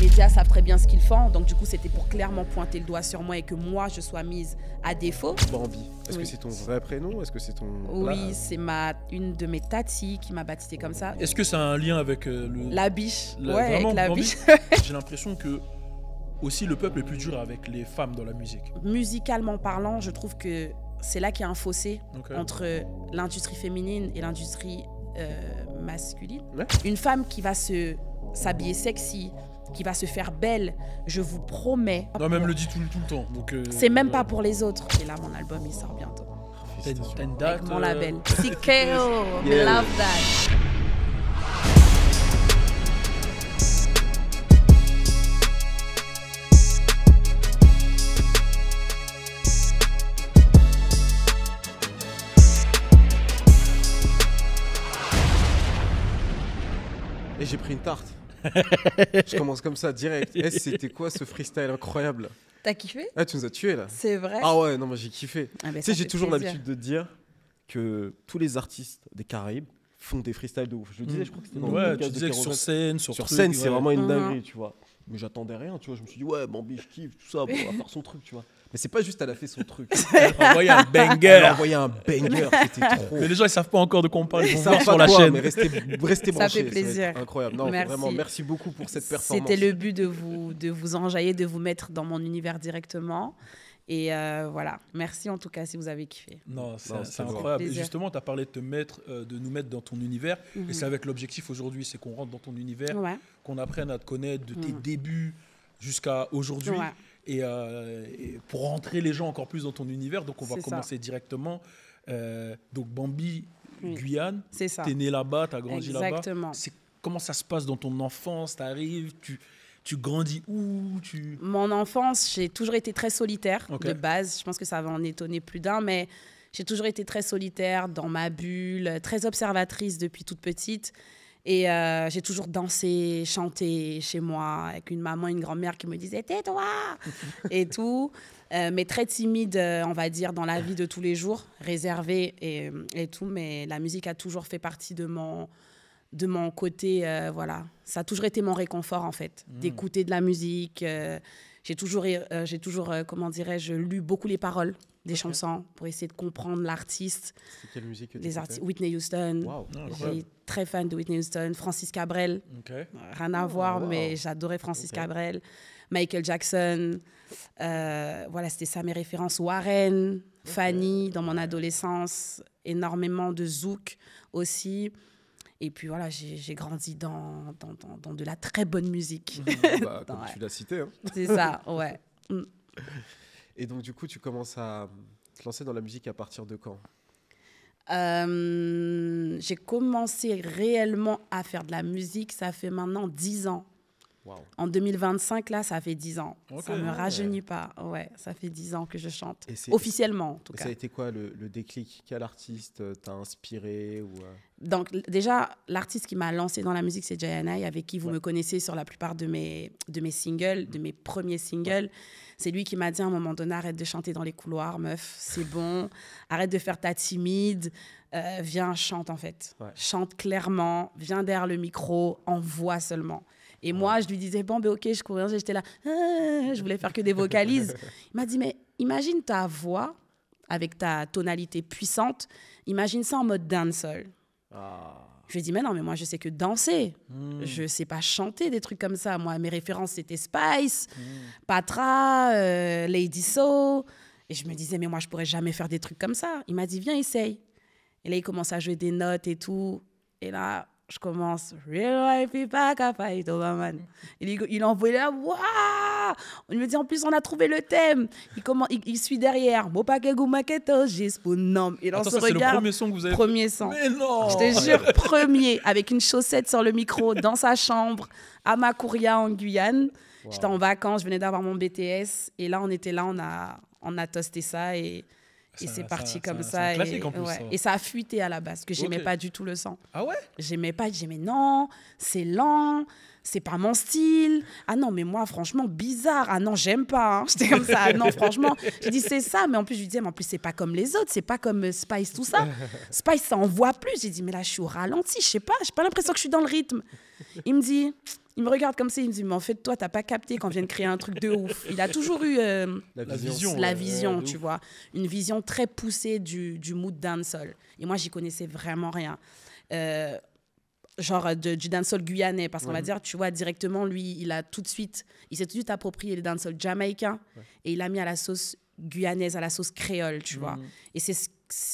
médias savent très bien ce qu'ils font. Donc, du coup, c'était pour clairement pointer le doigt sur moi et que moi, je sois mise à défaut. Bambi, est-ce Oui. que c'est ton vrai prénom? Est-ce que c'est ton... Oui, c'est une de mes tatis qui m'a baptisée comme ça. Est-ce que ça a un lien avec La biche. la- Ouais, vraiment, avec la Bambi biche. J'ai l'impression que aussi le peuple est plus dur avec les femmes dans la musique. Musicalement parlant, je trouve que c'est là qu'il y a un fossé Ok. entre l'industrie féminine et l'industrie masculine. Ouais. Une femme qui va s'habiller sexy, qui va se faire belle, je vous promets. Non, mais elle me le dit tout le temps. Donc, C'est même pas pour les autres. Et là, mon album, il sort bientôt. T'as une date Avec mon label. CKO, Yeah. love that. Et j'ai pris une tarte. Je commence comme ça, direct. Eh, c'était quoi ce freestyle incroyable? T'as kiffé? Ah, tu nous as tués là. C'est vrai. Ah ouais, non, moi j'ai kiffé. Ah ben, Tu ça sais, j'ai fait toujours plaisir. l'habitude de dire que tous les artistes des Caraïbes font des freestyles de ouf. Je le disais, je crois que c'était dans le Ouais, podcast tu de disais que sur Kérosène. scène, Sur truc, scène, c'est ouais. vraiment une Mhm. dinguerie, tu vois. Mais j'attendais rien, tu vois. Je me suis dit, ouais, Bambi, je kiffe, tout ça, bon, elle va faire son truc, tu vois. Mais c'est pas juste, elle a fait son truc. Envoyer un Elle a banger. envoyé un banger, c'était trop. Mais les gens, ils savent pas encore de quoi on parle. Ils Ils vont savent voir sur pas la de quoi, chaîne. mais restez Ça branchés. fait plaisir. Va être incroyable. Non, Merci. vraiment, merci beaucoup pour cette performance. C'était le but de vous enjailler, de vous mettre dans mon univers directement. Et voilà, merci en tout cas si vous avez kiffé. Non, Non, c'est c'est incroyable. Et plaisir. justement, tu as parlé de nous mettre dans ton univers. Et c'est avec l'objectif aujourd'hui, c'est qu'on rentre dans ton univers, Ouais. qu'on apprenne à te connaître de tes débuts jusqu'à aujourd'hui. Ouais. Et pour rentrer les gens encore plus dans ton univers, donc on va C'est ça. commencer directement. Donc Bambi, Oui. Guyane, C'est ça. t'es né là-bas, t'as grandi là-bas. Exactement. Comment ça se passe dans ton enfance? T'arrives, tu grandis où? Mon enfance, j'ai toujours été très solitaire Ok. de base. Je pense que ça va en étonner plus d'un, mais j'ai toujours été très solitaire dans ma bulle, très observatrice depuis toute petite. Et j'ai toujours dansé, chanté chez moi avec une maman, une grand-mère qui me disait « tais-toi » et tout. Mais très timide, on va dire, dans la vie de tous les jours, réservée et tout. Mais la musique a toujours fait partie de mon côté, voilà. Ça a toujours été mon réconfort, en fait, d'écouter de la musique. J'ai toujours, comment dirais-je, lu beaucoup les paroles des chansons pour essayer de comprendre l'artiste. C'est quelle musique que Les t'écoutais? artistes, Whitney Houston. Waouh. J'ai très fan de Whitney Houston. Francis Cabrel. Ok. Rien à voir, wow. mais j'adorais Francis Ok. Cabrel. Michael Jackson. Voilà, c'était ça mes références. Warren, Fanny dans mon adolescence. Énormément de zouk aussi. Et puis voilà, j'ai grandi dans de la très bonne musique. Bah, comme Ouais. tu l'as cité. Hein. C'est ça, ouais. Et donc, du coup, tu commences à te lancer dans la musique à partir de quand? J'ai commencé réellement à faire de la musique, ça fait maintenant 10 ans. Waouh. En 2025, là, ça fait 10 ans. Ok. Ça ne me Ouais. rajeunit pas. Ouais, ça fait 10 ans que je chante. Et c'est- Officiellement, en tout Et cas. ça a été quoi le déclic? Quel artiste t'a inspiré ou, Donc, déjà, l'artiste qui m'a lancé dans la musique, c'est Jayanai, avec qui vous Ouais. me connaissez sur la plupart de mes singles, de mes premiers singles. C'est lui qui m'a dit à un moment donné, arrête de chanter dans les couloirs, meuf, c'est bon. Arrête de faire ta timide. Viens, chante en fait. Ouais. Chante clairement, viens derrière le micro, envoie seulement. Et moi, je lui disais, bon, ben ok, je courais, j'étais là, je voulais faire que des vocalises. Il m'a dit, mais imagine ta voix avec ta tonalité puissante, imagine ça en mode dancehall. Ah. Je lui ai dit, mais non, mais moi, je sais que danser. Je ne sais pas chanter des trucs comme ça. Moi, mes références, c'était Spice, Patra, Lady So. Et je me disais, mais moi, je ne pourrais jamais faire des trucs comme ça. Il m'a dit, viens, essaye. Et là, il commence à jouer des notes et tout. Et là, je commence, Real life is back à fight over man. Il envoie là, waouh! Il me dit, en plus, on a trouvé le thème. Il suit derrière. Mopakegu maketo, j'esponome. Et là, on Attends, se ça, c'est le regarde. premier son que vous avez Premier son. Mais non! Je te jure, premier, avec une chaussette sur le micro, dans sa chambre, à Makouria, en Guyane. Wow. J'étais en vacances, je venais d'avoir mon BTS. Et là, on était là, on a toasté ça et c'est parti comme c'est ça. un classique en plus, ouais. ça. Et ça a fuité à la base, parce que j'aimais Ok. pas du tout le son. Ah ouais? J'aimais pas, je disais, mais non, c'est lent, c'est pas mon style. Ah non, mais moi, franchement, bizarre. Ah non, j'aime pas. Hein. J'étais comme ça. Ah non, franchement, j'ai dit, c'est ça. Mais en plus, je lui disais, mais en plus, c'est pas comme les autres, c'est pas comme Spice, tout ça. Spice, ça envoie plus. J'ai dit, mais là, je suis au ralenti, je sais pas, j'ai pas l'impression que je suis dans le rythme. Il me regarde comme ça, il me dit, mais en fait, toi, t'as pas capté qu'on vient de créer un truc de ouf. Il a toujours eu La vision, tu vois. Une vision très poussée du mood dancehall. Et moi, j'y connaissais vraiment rien. Genre du dancehall guyanais, parce qu'on va dire, tu vois, directement, lui, il s'est tout de suite approprié le dancehall jamaïcain et il l'a mis à la sauce guyanaise, à la sauce créole, tu vois. Et c'est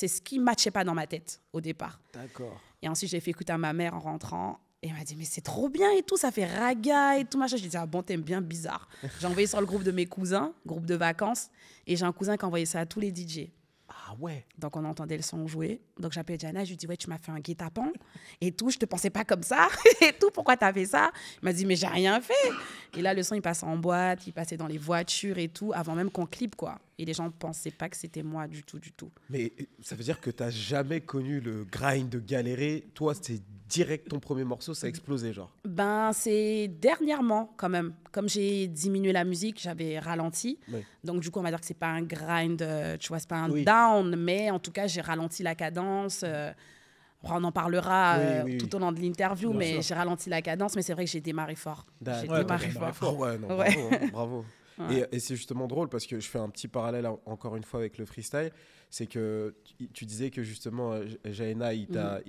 ce qui ne matchait pas dans ma tête au départ. D'accord. Et ensuite, j'ai fait écouter à ma mère en rentrant. Et elle m'a dit, mais c'est trop bien et tout, ça fait raga et tout, machin. Je lui ai dit, ah bon, t'aimes bien, bizarre. J'ai envoyé sur le groupe de mes cousins, groupe de vacances, et j'ai un cousin qui a envoyé ça à tous les DJ. Ah ouais. Donc, on entendait le son jouer. Donc, j'appelais Diana, je lui dis, ouais, tu m'as fait un guet-apens et tout, je te pensais pas comme ça et tout, pourquoi t'as fait ça? Il m'a dit, mais j'ai rien fait. Et là, le son, il passait en boîte, il passait dans les voitures et tout, avant même qu'on clipe, quoi. Et les gens ne pensaient pas que c'était moi du tout, du tout. Mais ça veut dire que t'as jamais connu le grind de galérer. Toi, c'est direct ton premier morceau, ça a explosé, genre. Ben, c'est dernièrement, quand même. Comme j'ai diminué la musique, j'avais ralenti. Oui. Donc, du coup, on va dire que c'est pas un grind, tu vois, c'est pas un down, mais en tout cas, j'ai ralenti la cadence. On en parlera tout au long de l'interview, mais j'ai ralenti la cadence. Mais c'est vrai que j'ai démarré fort. J'ai démarré fort. Ah ouais, non, Ouais. bravo. Hein, bravo. Ouais. Et c'est justement drôle parce que je fais un petit parallèle encore une fois avec le freestyle. C'est que tu disais que justement, Jaena, il a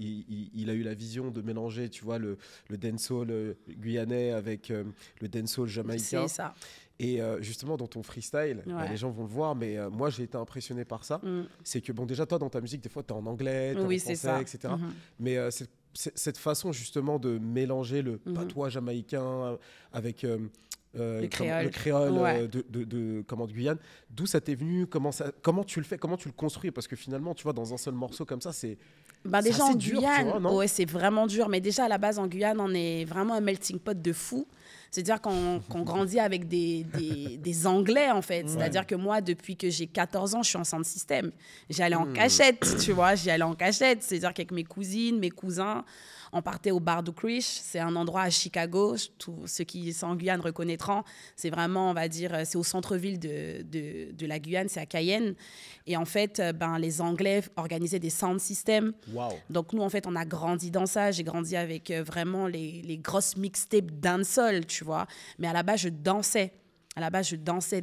eu la vision de mélanger, tu vois, le dancehall guyanais avec le dancehall jamaïcain. C'est ça. Et justement, dans ton freestyle, les gens vont le voir, mais moi, j'ai été impressionné par ça. C'est que, bon, déjà, toi, dans ta musique, des fois, tu es en anglais, tu es en français, etc. Mais cette façon, justement, de mélanger le patois jamaïcain avec le créole de Guyane, d'où ça t'est venu, comment tu le fais, comment tu le construis? Parce que finalement, tu vois, dans un seul morceau comme ça, c'est déjà en dur, Guyane, tu vois, non? ouais, c'est vraiment dur. Mais déjà, à la base, en Guyane, on est vraiment un melting pot de fous. C'est-à-dire qu'on grandit avec des Anglais, en fait. C'est-à-dire que moi, depuis que j'ai 14 ans, je suis en sound system. J'allais en cachette, tu vois. J'y allais en cachette. C'est-à-dire qu'avec mes cousines, mes cousins, on partait au Bar du Krish. C'est un endroit à Chicago. Tous ceux qui sont en Guyane reconnaîtront. C'est vraiment, on va dire, c'est au centre-ville de la Guyane. C'est à Cayenne. Et en fait, les Anglais organisaient des sound systems. Wow. Donc, nous, en fait, on a grandi dans ça. J'ai grandi avec vraiment les grosses mixtapes dancehall, tu vois. Mais à la base, je dansais. À la base, je dansais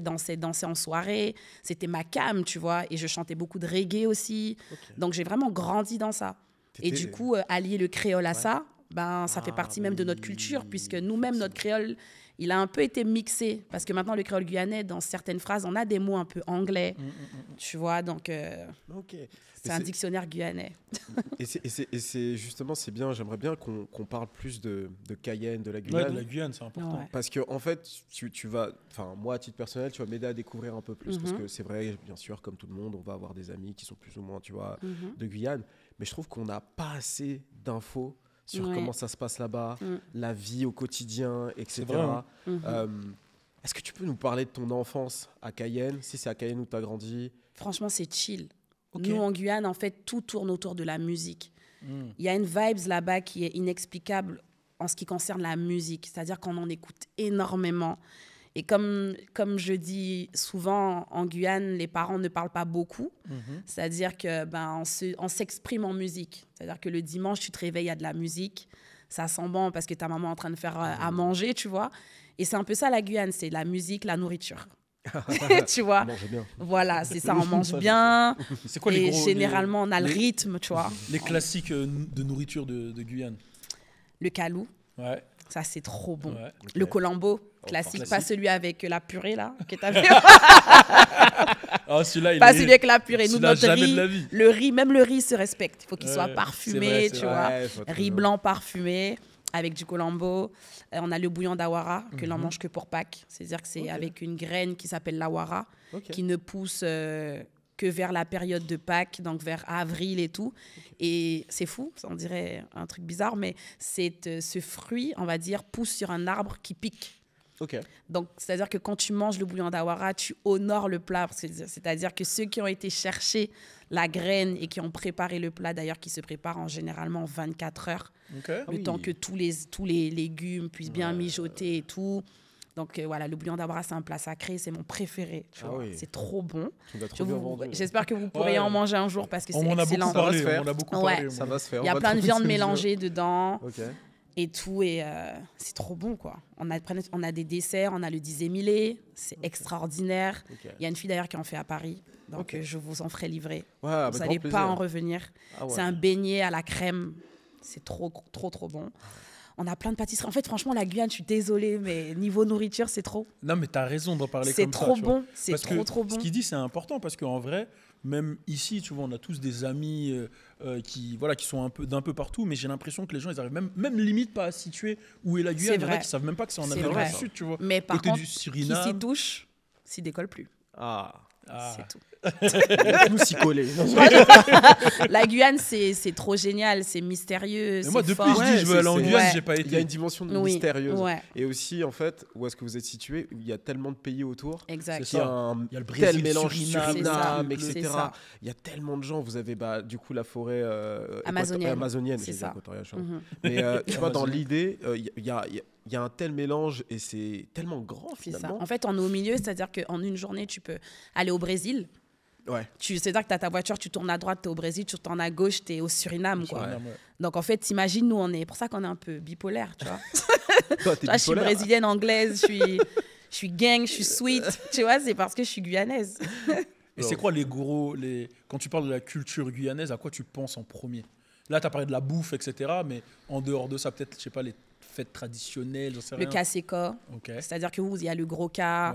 en soirée. C'était ma cam, tu vois. Et je chantais beaucoup de reggae aussi. Okay. Donc, j'ai vraiment grandi dans ça. Et du coup, allier le créole à ça, ça fait partie même de notre culture, puisque nous-mêmes, notre créole, il a un peu été mixé. Parce que maintenant, le créole guyanais, dans certaines phrases, on a des mots un peu anglais, tu vois. Donc, c'est un dictionnaire guyanais. Et c'est justement, c'est bien, j'aimerais bien qu'on parle plus de Cayenne, de la Guyane. Ouais, de la Guyane, c'est important. Ouais. Parce que en fait, tu vas, enfin moi à titre personnel, tu vas m'aider à découvrir un peu plus. Parce que c'est vrai, bien sûr, comme tout le monde, on va avoir des amis qui sont plus ou moins, tu vois, de Guyane. Mais je trouve qu'on n'a pas assez d'infos sur comment ça se passe là-bas, la vie au quotidien, etc. Est-ce que tu peux nous parler de ton enfance à Cayenne, si c'est à Cayenne où tu as grandi? Franchement, c'est chill. Okay. Nous, en Guyane, en fait, tout tourne autour de la musique. Il y a une vibe là-bas qui est inexplicable en ce qui concerne la musique. C'est-à-dire qu'on en écoute énormément. Et comme je dis souvent, en Guyane, les parents ne parlent pas beaucoup. C'est-à-dire qu'on s'exprime en musique. C'est-à-dire que le dimanche, tu te réveilles, il y a de la musique. Ça sent bon parce que ta maman est en train de faire à manger, tu vois. Et c'est un peu ça, la Guyane. C'est la musique, la nourriture. Tu vois, voilà, c'est ça, on mange bien. C'est quoi et généralement, on a le rythme, tu vois. Les classiques de nourriture de Guyane? Le calou. Ouais. Ça, c'est trop bon. Ouais. Le colombo, classique. Pas celui avec la purée, là, que t'as vu. Celui-là, pas celui avec la purée. Nous, notre riz, de la vie. le riz, même le riz se respecte. Il faut qu'il soit parfumé, tu vois. Riz blanc parfumé. Avec du colombo. On a le bouillon d'awara, que l'on mange que pour Pâques. C'est-à-dire que c'est avec une graine qui s'appelle l'awara, qui ne pousse que vers la période de Pâques, donc vers avril et tout. Et c'est fou, on dirait un truc bizarre, mais ce fruit, on va dire, pousse sur un arbre qui pique. Donc, c'est-à-dire que quand tu manges le bouillon d'awara, tu honores le plat. C'est-à-dire que ceux qui ont été chercher la graine et qui ont préparé le plat, d'ailleurs, qui se prépare en généralement 24 heures, le temps que tous les légumes puissent bien mijoter et tout. Donc, voilà, le bouillon d'awara, c'est un plat sacré, c'est mon préféré. C'est trop bon. J'espère que vous pourrez en manger un jour parce que c'est excellent. On en a beaucoup parlé. Ça va se faire. Il y a plein de viande mélangée dedans. et tout. Et c'est trop bon, quoi. On a des desserts, on a le dissémilé, c'est extraordinaire. Il y a une fille d'ailleurs qui en fait à Paris, donc je vous en ferai livrer. Ouais, vous n'allez pas en revenir. C'est un beignet à la crème, c'est trop bon. On a plein de pâtisseries. En fait, franchement, la Guyane, je suis désolée, mais niveau nourriture, c'est trop. Non, mais tu as raison d'en parler comme ça. C'est trop bon, c'est trop bon. Ce qu'il dit, c'est important parce qu'en vrai, même ici, tu vois, on a tous des amis qui sont d'un peu partout, mais j'ai l'impression que les gens, ils arrivent même limite pas à situer où est la Guyane. Il y en a qui savent même pas que c'est en Amérique du Sud, tu vois. Mais par contre, qui s'y touche, s'y décolle plus. C'est tout. Nous s'y coller. La Guyane, c'est trop génial, c'est mystérieux. Moi, depuis que je dis je veux aller en Guyane, j'ai pas été. Il y a une dimension mystérieuse. Et aussi, en fait, où est-ce que vous êtes situé, il y a tellement de pays autour. Exact. Il y a le Brésil, tel mélange Suriname, etc. Il y a tellement de gens. Vous avez du coup la forêt amazonienne. C'est ça. Mais tu vois, dans l'idée, il y a un tel mélange et c'est tellement grand finalement. En fait, on est au milieu, c'est-à-dire qu'en une journée, tu peux aller au Brésil. C'est-à-dire que tu as ta voiture, tu tournes à droite, tu es au Brésil, tu tournes à gauche, tu es au Suriname. Donc en fait, t'imagines, nous, c'est pour ça qu'on est un peu bipolaire, tu vois. Je suis brésilienne, anglaise, je suis gang, je suis sweet, tu vois, c'est parce que je suis guyanaise. Et c'est quoi quand tu parles de la culture guyanaise, à quoi tu penses en premier? Là, tu as parlé de la bouffe, etc. Mais en dehors de ça, peut-être, je sais pas, les fêtes traditionnelles, j'en sais rien. Le kaseka, c'est-à-dire que il y a le gros cas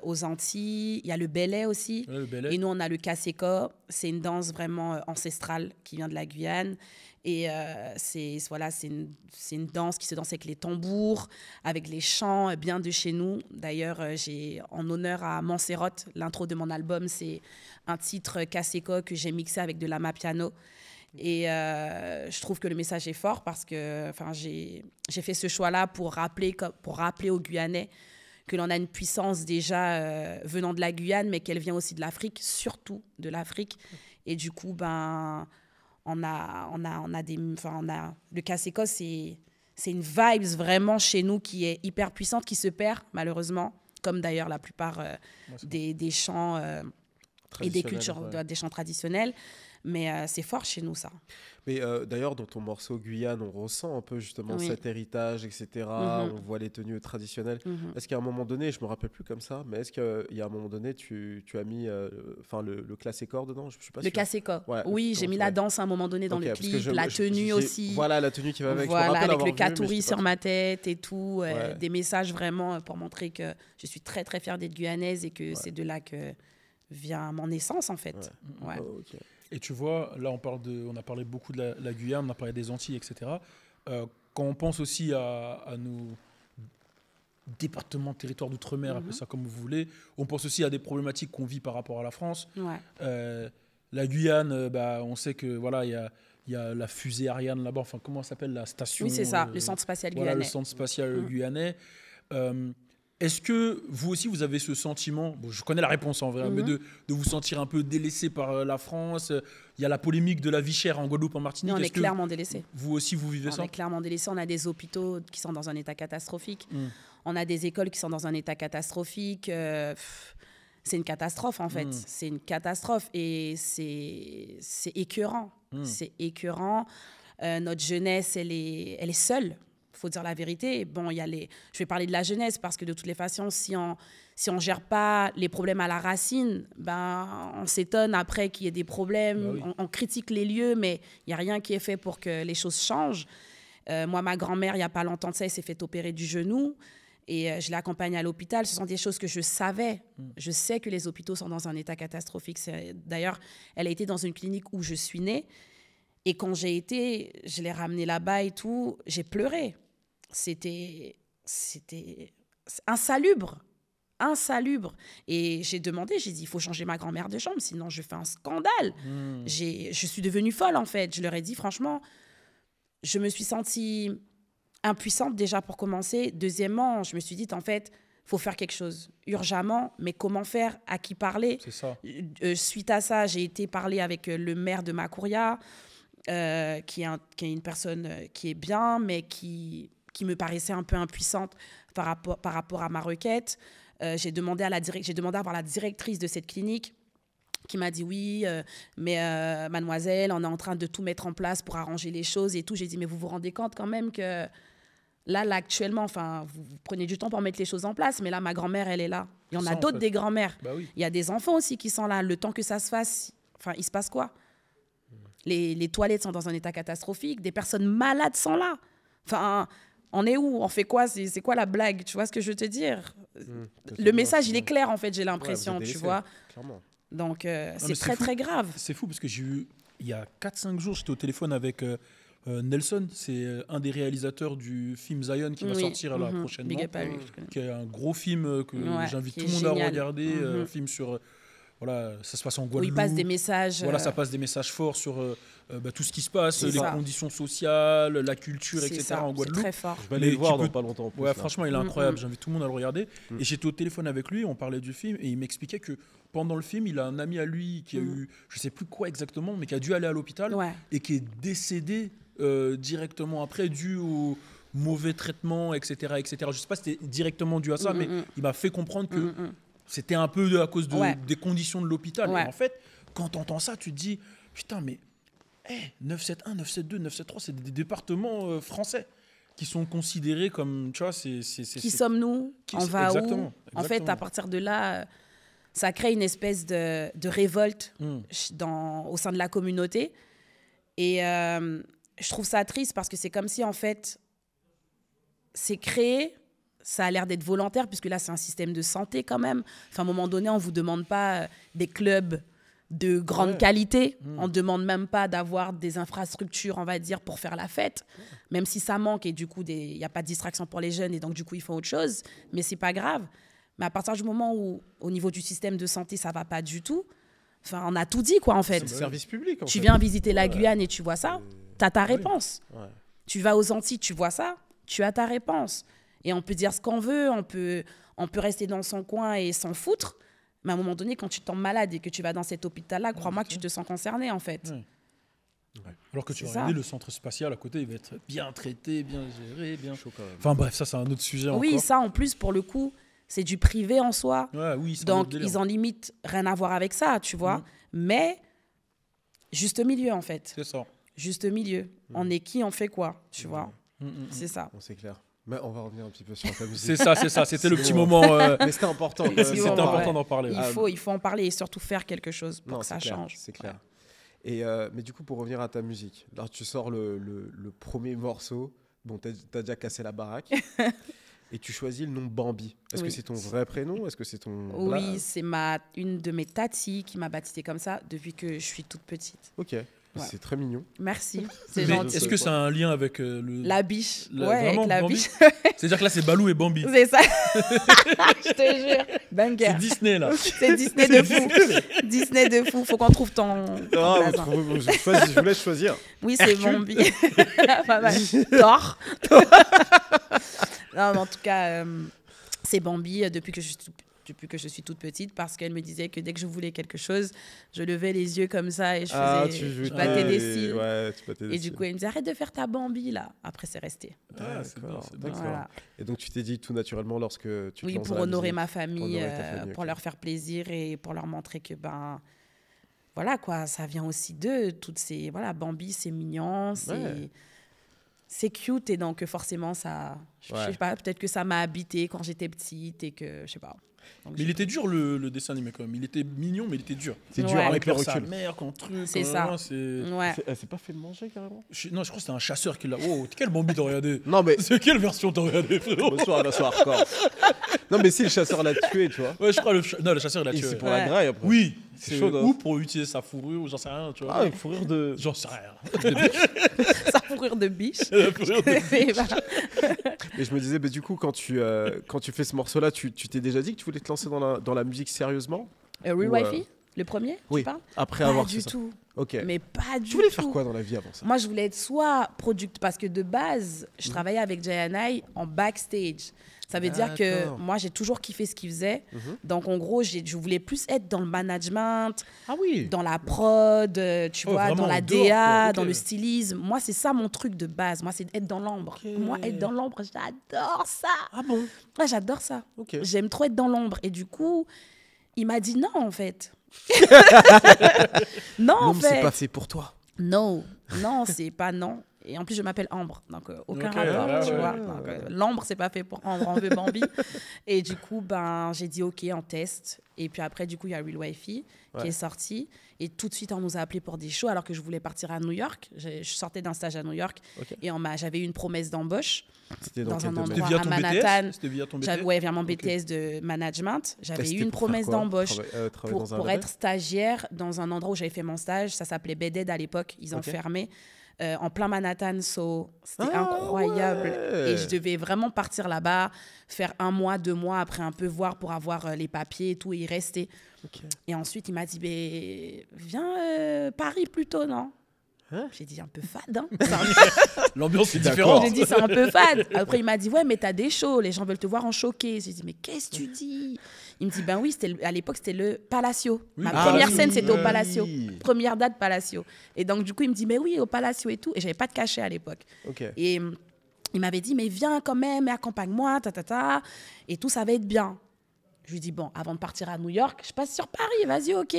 aux Antilles, il y a le belay aussi. Le belay. Et nous, on a le kaseka, c'est une danse vraiment ancestrale qui vient de la Guyane. Et c'est une danse qui se danse avec les tambours, avec les chants bien de chez nous. D'ailleurs, j'ai en honneur à Mancerotte, l'intro de mon album, c'est un titre kaseka que j'ai mixé avec de l'amapiano. Et je trouve que le message est fort parce que j'ai fait ce choix-là pour rappeler aux Guyanais que l'on a une puissance déjà venant de la Guyane, mais qu'elle vient aussi de l'Afrique, surtout de l'Afrique. Et du coup, le kaseka, c'est une vibe vraiment chez nous qui est hyper puissante, qui se perd malheureusement, comme d'ailleurs la plupart des chants et des cultures, des chants traditionnels. Mais c'est fort chez nous, ça. Mais d'ailleurs, dans ton morceau Guyane, on ressent un peu justement cet héritage, etc. On voit les tenues traditionnelles. Est-ce qu'à un moment donné, je ne me rappelle plus comme ça, mais est-ce qu'il y a un moment donné, tu as mis le classé-corps dedans? Je suis pas sûr. Le classé-corps. Oui, j'ai mis la danse à un moment donné dans le clip, la tenue aussi. Voilà, la tenue qui va avec. Voilà, avec le katouri sur ma tête et tout. Des messages vraiment pour montrer que je suis très, très fière d'être guyanaise et que c'est de là que vient mon essence, en fait. Et tu vois, là, on a parlé beaucoup de la Guyane, on a parlé des Antilles, etc. Quand on pense aussi à nos départements, territoires d'outre-mer, appelez ça comme vous voulez, on pense aussi à des problématiques qu'on vit par rapport à la France. La Guyane, on sait que voilà, il y a la fusée Ariane là-bas. Enfin, comment ça s'appelle la station? Oui, c'est ça, le centre spatial guyanais. Voilà, le centre spatial guyanais. Est-ce que vous aussi, vous avez ce sentiment, je connais la réponse en vrai, mais de vous sentir un peu délaissé par la France? Il y a la polémique de la vie chère en Guadeloupe, en Martinique. Non, on est clairement délaissé. Vous aussi, vous vivez ça? On est clairement délaissé. On a des hôpitaux qui sont dans un état catastrophique. On a des écoles qui sont dans un état catastrophique. C'est une catastrophe, en fait. C'est une catastrophe et c'est écœurant. C'est écœurant. Notre jeunesse, elle est seule. Faut dire la vérité. Bon, je vais parler de la jeunesse parce que de toutes les façons, si on gère pas les problèmes à la racine, on s'étonne après qu'il y ait des problèmes. On critique les lieux, mais il y a rien qui est fait pour que les choses changent. Moi, ma grand-mère, il y a pas longtemps de ça, elle s'est fait opérer du genou et je l'ai accompagnée à l'hôpital. Ce sont des choses que je savais. Je sais que les hôpitaux sont dans un état catastrophique. D'ailleurs, elle a été dans une clinique où je suis née et quand je l'ai ramenée là-bas et tout, j'ai pleuré. C'était insalubre. Et j'ai demandé, j'ai dit, il faut changer ma grand-mère de chambre, sinon je fais un scandale. Je suis devenue folle, en fait. Je leur ai dit, franchement, je me suis sentie impuissante déjà pour commencer. Deuxièmement, je me suis dit, en fait, il faut faire quelque chose urgemment, mais comment faire? À qui parler? C'est ça. Suite à ça, j'ai été parler avec le maire de Macouria, qui est une personne qui est bien, mais qui me paraissait un peu impuissante par rapport à ma requête. J'ai demandé à voir la directrice de cette clinique qui m'a dit oui, mais mademoiselle, on est en train de tout mettre en place pour arranger les choses et tout. J'ai dit, mais vous vous rendez compte quand même que là actuellement, enfin, vous prenez du temps pour mettre les choses en place, mais là, ma grand-mère, elle est là. Il y en a d'autres, des grands-mères. Bah oui. Il y a des enfants aussi qui sont là. Le temps que ça se fasse, enfin, il se passe quoi? Les toilettes sont dans un état catastrophique. Des personnes malades sont là. Enfin, on est où? On fait quoi? C'est quoi la blague? Tu vois ce que je veux te dire? Le message, il est clair, en fait, j'ai l'impression, tu vois. Clairement. Donc, c'est très, très grave. C'est fou parce que j'ai eu, il y a 4-5 jours, j'étais au téléphone avec Nelson. C'est un des réalisateurs du film Zion qui va sortir là, prochainement. Qui est un gros film que j'invite tout le monde à regarder. Un film sur... Voilà, ça se passe en Guadeloupe. Où il passe des messages. Voilà, ça passe des messages forts sur tout ce qui se passe, les conditions sociales, la culture, etc. en Guadeloupe. C'est très fort. Je vais aller le voir dans pas longtemps. Ouais, franchement, il est incroyable. J'invite tout le monde à le regarder. Et j'étais au téléphone avec lui, on parlait du film et il m'expliquait que pendant le film, il a un ami à lui qui a eu, je sais plus quoi exactement, mais qui a dû aller à l'hôpital et qui est décédé directement après dû au mauvais traitement, etc., etc. Je sais pas si c'était directement dû à ça, mais il m'a fait comprendre que c'était un peu à cause des conditions de l'hôpital. Et en fait, quand tu entends ça, tu te dis, putain, mais 971, 972, 973, c'est des départements français qui sont considérés comme, tu vois, Qui sommes-nous? On va où? En fait, à partir de là, ça crée une espèce de révolte au sein de la communauté. Et je trouve ça triste parce que c'est comme si, en fait, c'est créé... Ça a l'air d'être volontaire, puisque là, c'est un système de santé quand même. Enfin, à un moment donné, on ne vous demande pas des clubs de grande qualité. On ne demande même pas d'avoir des infrastructures, on va dire, pour faire la fête. Même si ça manque et du coup, il n'y a pas de distraction pour les jeunes et donc du coup, ils font autre chose. Mais ce n'est pas grave. Mais à partir du moment où, au niveau du système de santé, ça ne va pas du tout, enfin, on a tout dit, quoi, en fait. C'est le service public, en fait. Tu viens visiter la Guyane et tu vois ça, tu as ta réponse. Tu vas aux Antilles, tu vois ça, tu as ta réponse. Et on peut dire ce qu'on veut, on peut rester dans son coin et s'en foutre. Mais à un moment donné, quand tu tombes malade et que tu vas dans cet hôpital-là, crois-moi que tu te sens concerné, en fait. Alors que tu vas regarder le centre spatial à côté, il va être bien traité, bien géré, bien chaud quand même. Enfin bref, ça, c'est un autre sujet encore. Oui, ça, en plus, pour le coup, c'est du privé en soi. Oui, donc, ils en limitent rien à voir avec ça, tu vois. Mais juste milieu, en fait. C'est ça. Juste milieu. On est qui, on fait quoi, tu vois. C'est ça. C'est clair. Mais on va revenir un petit peu sur ta musique. C'est ça. C'était le petit moment. Mais c'était important. C'était important d'en parler. Il faut en parler et surtout faire quelque chose pour que ça change. C'est clair. Et, mais du coup, pour revenir à ta musique, là, tu sors le premier morceau. Bon, t'as déjà cassé la baraque. Et tu choisis le nom Bambi. Est-ce que c'est ton vrai prénom? Est-ce que c'est ton... Oui, c'est une de mes tatis qui m'a baptisée comme ça depuis que je suis toute petite. Ok. Ouais. C'est très mignon. Merci, c'est gentil. Est-ce que ça a un lien avec la biche? Avec la biche. C'est-à-dire que là, c'est Balou et Bambi. C'est ça. Je te jure. Banger. C'est Disney, là. C'est Disney de fou. Disney de fou. Faut qu'on trouve ton... Je vous laisse choisir. Oui, c'est Bambi. Pas mal. Thor. Non, mais en tout cas, c'est Bambi depuis que je suis toute petite, parce qu'elle me disait que dès que je voulais quelque chose, je levais les yeux comme ça et je battais des cils. Et du coup, elle me disait, arrête de faire ta Bambi, là. Après, c'est resté. D'accord. Voilà. Et donc, tu t'es dit tout naturellement lorsque tu te lances pour honorer ma famille, pour leur faire plaisir et pour leur montrer que, voilà, quoi, ça vient aussi d'eux. Toutes ces... Voilà, Bambi, c'est mignon, c'est cute, et donc forcément, ça... Je sais pas, peut-être que ça m'a habité quand j'étais petite et que, je sais pas... Donc, mais il était dur le dessin animé quand même. Il était mignon, mais il était dur. C'est dur avec le recul. Sa mère, quand truc. C'est ça. Elle s'est pas fait manger carrément. Non, je crois que c'était un chasseur qui l'a. Oh, quel Bambi t'as regardé? Non mais. C'est quelle version t'as regardé, frérot? Bonsoir, encore. Non mais si le chasseur l'a tué, tu vois. Ouais, je crois le chasseur l'a tué. C'est pour la graille après. Oui. C'est chaud. Ou pour utiliser sa fourrure, ou j'en sais rien, tu vois. Ah, une fourrure de. J'en sais rien. Sa fourrure de biche. Mais je me disais, du coup, quand tu fais ce morceau-là, tu t'es déjà dit que tu voulais te lancer dans la musique sérieusement? Real Wifey, le premier, oui, tu parles? Après avoir fait ça. Pas du tout. Ok. Mais pas du tout. Tu voulais faire quoi dans la vie avant ça? Moi, je voulais être soit parce que de base, je travaillais avec Jayanai en backstage. Ça veut dire que moi, j'ai toujours kiffé ce qu'il faisait. Donc, en gros, je voulais plus être dans le management, dans la prod, tu vois, dans la DA, dans le stylisme. Moi, c'est ça mon truc de base. Moi, c'est être dans l'ombre. Moi, être dans l'ombre, j'adore ça. Ah bon? Ouais, j'adore ça. J'aime trop être dans l'ombre. Et du coup, il m'a dit non, en fait. Non, en fait. c'est pas fait pour toi. Non, c'est pas non. Et en plus, je m'appelle Ambre, donc aucun rapport, tu vois. L'Ambre, c'est pas fait pour Ambre, on veut Bambi. Et du coup, j'ai dit OK, on teste. Et puis après, du coup, il y a Real Wifey qui est sorti. Et tout de suite, on nous a appelés pour des shows alors que je voulais partir à New York. Je sortais d'un stage à New York et j'avais eu une promesse d'embauche dans un endroit à Manhattan. C'était via ton BTS? Ouais, via mon BTS de management. J'avais eu une promesse d'embauche pour être stagiaire dans un endroit où j'avais fait mon stage. Ça s'appelait Bedhead à l'époque. Ils ont fermé. En plein Manhattan, c'était incroyable. Et je devais vraiment partir là-bas, faire 1 mois, 2 mois, après un peu voir pour avoir les papiers et tout, et y rester. Et ensuite, il m'a dit, viens Paris plutôt, non? J'ai dit, un peu fade, hein. L'ambiance est différente. J'ai dit, c'est un peu fade. Après, il m'a dit, ouais, mais t'as des shows, les gens veulent te voir en showcase. J'ai dit, mais qu'est-ce que tu dis? Il me dit, ben oui, à l'époque, c'était le Palacio. Ma première scène, c'était au Palacio. Première date, Palacio. Et donc, du coup, il me dit, mais oui, au Palacio et tout. Et j'avais pas de cachet à l'époque. Et il m'avait dit, mais viens quand même, accompagne-moi, et tout, ça va être bien. Je lui dis, bon, avant de partir à New York, je passe sur Paris, vas-y, OK.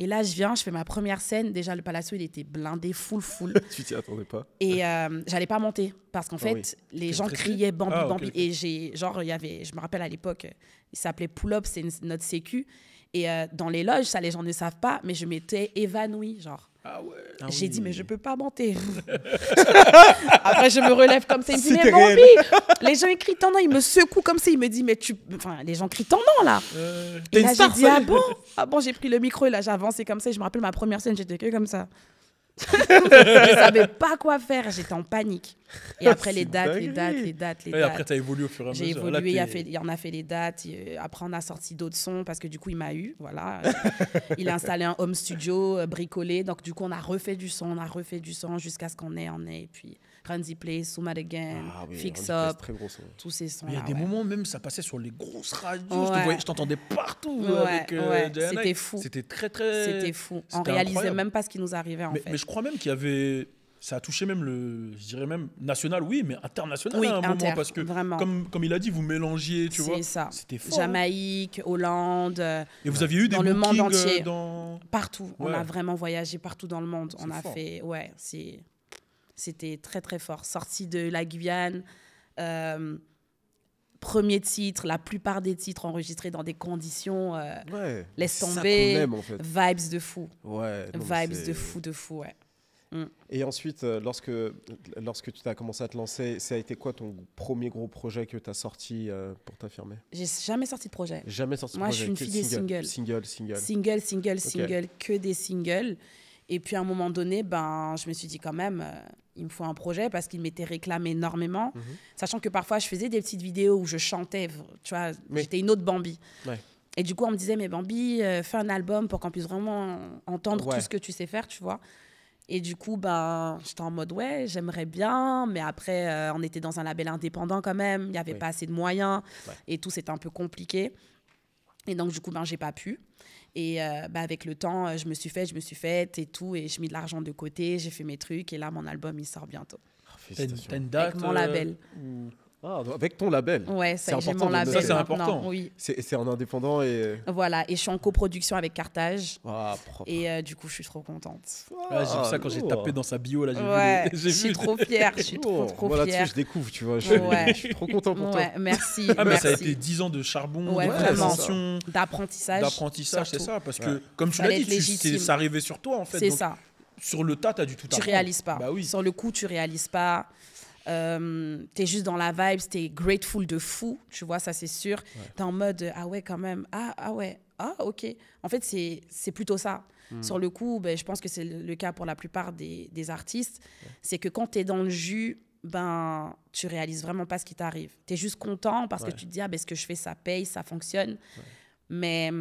Et là, je viens, je fais ma première scène. Déjà, le Palacio, il était blindé, full. Tu t'y attendais pas? Et j'allais pas monter parce qu'en fait, les gens criaient Bambi, Bambi. Et il y avait, je me rappelle à l'époque, il s'appelait Pull Up, c'est notre sécu. Et dans les loges, ça, les gens ne savent pas, mais je m'étais évanouie, genre. J'ai dit, mais je peux pas monter. Après, je me relève comme ça. Il me dit, mais Bambi, les gens ils crient ton nom. Il me secoue comme ça. Il me dit, mais les gens crient ton nom, là. Et là, j'ai dit, ah bon, j'ai pris le micro et là, j'ai avancé comme ça. Et je me rappelle ma première scène, j'étais que comme ça. Je savais pas quoi faire, j'étais en panique. Et après les dates. Et après t'as évolué au fur et à mesure. J'ai évolué, il en a fait les dates. Après on a sorti d'autres sons parce que du coup il m'a eu, voilà. Il a installé un home studio bricolé, donc du coup on a refait du son jusqu'à ce qu'on ait. Et puis Run the Place, Soom It Again, Fix Up, tous ces sons. Il y a des moments même ça passait sur les grosses radios. Je t'entendais partout avec c'était fou. C'était c'était fou. On réalisait même pas ce qui nous arrivait en fait. Mais je crois même qu'il y avait, ça a touché même je dirais même national, oui, mais international à un moment parce que comme il a dit, vous mélangiez, tu vois. C'est ça. C'était fort. Jamaïque, Hollande. Et vous aviez eu dans des le monde entier, partout. Ouais. On a vraiment voyagé partout dans le monde. On a fait, c'était très très fort. Sorti de la Guyane. Premier titre, la plupart des titres enregistrés dans des conditions laisse tomber, aime, en fait. Vibes de fou. Vibes de fou, ouais. Et ensuite, lorsque tu as commencé à te lancer, ça a été quoi ton premier gros projet que tu as sorti pour t'affirmer? J'ai jamais sorti de projet. Jamais sorti de projet. Moi, je suis une fille des singles. Single, que des singles. Et puis à un moment donné, je me suis dit quand même, il me faut un projet parce qu'il m'était réclamé énormément. Sachant que parfois, je faisais des petites vidéos où je chantais, tu vois, j'étais une autre Bambi. Et du coup, on me disait, mais Bambi, fais un album pour qu'on puisse vraiment entendre tout ce que tu sais faire, tu vois. Et du coup, j'étais en mode, j'aimerais bien. Mais après, on était dans un label indépendant quand même. Il n'y avait pas assez de moyens. Et tout, c'était un peu compliqué. Et donc, du coup, j'ai pas pu. Et avec le temps, je me suis faite et tout. Et je mis de l'argent de côté. J'ai fait mes trucs. Et là, mon album, il sort bientôt. T'as une date avec mon label. Avec ton label. Ouais, j'ai mon label. Ça, c'est important. Oui. C'est en indépendant et... Voilà, et je suis en coproduction avec Carthage. Propre. Et du coup, je suis trop contente. J'ai vu ça quand j'ai tapé dans sa bio. Là, je suis trop fière. Je suis trop voilà, fière. Je découvre, tu vois. Je suis trop content pour toi. Merci. Mais ça a été 10 ans de charbon, d'apprentissage. D'apprentissage, c'est ça. Parce que, comme tu l'as dit, ça arrivait sur toi, en fait. C'est ça. Sur le tas, tu as dû tout apprendre. Tu réalises pas. Sur le coup, tu réalises pas. T'es juste dans la vibe, t'es grateful de fou, tu vois, ça c'est sûr. T'es en mode, ah ouais, quand même, ok. En fait, c'est plutôt ça. Sur le coup, je pense que c'est le cas pour la plupart des artistes. C'est que quand t'es dans le jus, tu réalises vraiment pas ce qui t'arrive. T'es juste content parce que tu te dis, ce que je fais, ça paye, ça fonctionne. Mais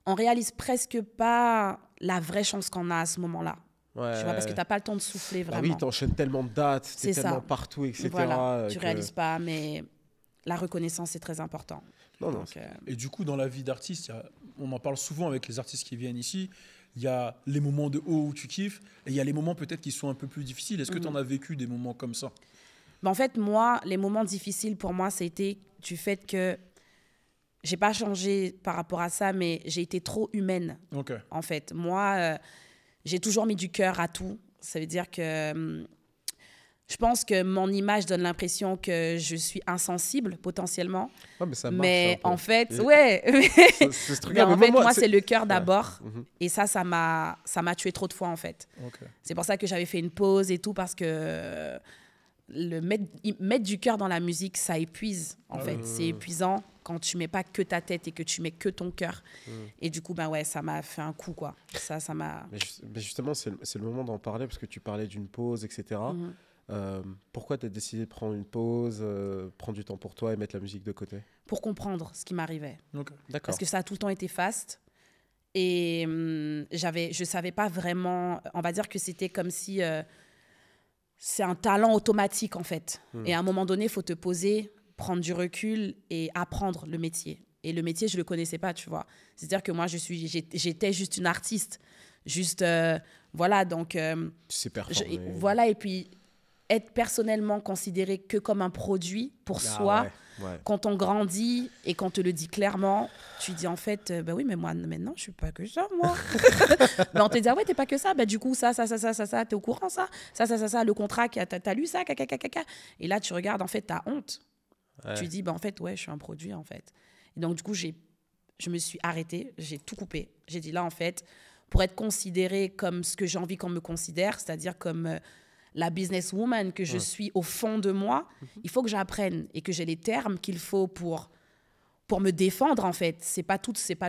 on réalise presque pas la vraie chance qu'on a à ce moment-là. Tu vois, parce que tu n'as pas le temps de souffler vraiment. Oui, tu enchaînes tellement de dates, tu es tellement partout, etc. Voilà, tu ne réalises pas, mais la reconnaissance, est très important. Et du coup, dans la vie d'artiste, on en parle souvent avec les artistes qui viennent ici, il y a les moments de haut où tu kiffes, et il y a les moments peut-être qui sont un peu plus difficiles. Est-ce que tu en as vécu des moments comme ça? En fait, moi, les moments difficiles pour moi, c'était du fait que j'ai pas changé par rapport à ça, mais j'ai été trop humaine, en fait. Moi, j'ai toujours mis du cœur à tout. Ça veut dire que je pense que mon image donne l'impression que je suis insensible, potentiellement. Ouais, mais ça marche. Mais en fait, ouais. Mais en fait, moi, c'est le cœur d'abord. Et ça m'a tué trop de fois, en fait. C'est pour ça que j'avais fait une pause et tout, parce que mettre du cœur dans la musique, ça épuise, en fait. C'est épuisant quand tu mets pas que ta tête et que tu mets que ton cœur. Et du coup, ben ouais, ça m'a fait un coup, quoi. Ça m'a... Mais justement, c'est le moment d'en parler, parce que tu parlais d'une pause, etc. Pourquoi tu as décidé de prendre une pause, prendre du temps pour toi et mettre la musique de côté? Pour comprendre ce qui m'arrivait. D'accord. Parce que ça a tout le temps été fast. Et je savais pas vraiment... On va dire que c'était comme si... c'est un talent automatique, en fait. Et à un moment donné, il faut te poser, prendre du recul et apprendre le métier. Et le métier, je ne le connaissais pas, tu vois. C'est-à-dire que moi, j'étais juste une artiste. Juste, voilà, donc... tu sais performer. Voilà, et puis être personnellement considéré que comme un produit pour soi, quand on grandit et qu'on te le dit clairement, tu dis en fait, bah oui, mais moi, maintenant, je ne suis pas que ça, moi. Mais on te dit, ah ouais, tu n'es pas que ça, bah du coup, ça, tu es au courant, ça, le contrat, tu as lu ça, Et là, tu regardes, en fait, tu as honte. Tu dis, bah en fait, ouais, je suis un produit, en fait. Et donc, du coup, je me suis arrêtée, j'ai tout coupé. J'ai dit, là, en fait, pour être considérée comme ce que j'ai envie qu'on me considère, c'est-à-dire comme... la businesswoman que je suis au fond de moi, il faut que j'apprenne et que j'ai les termes qu'il faut pour me défendre, en fait. C'est pas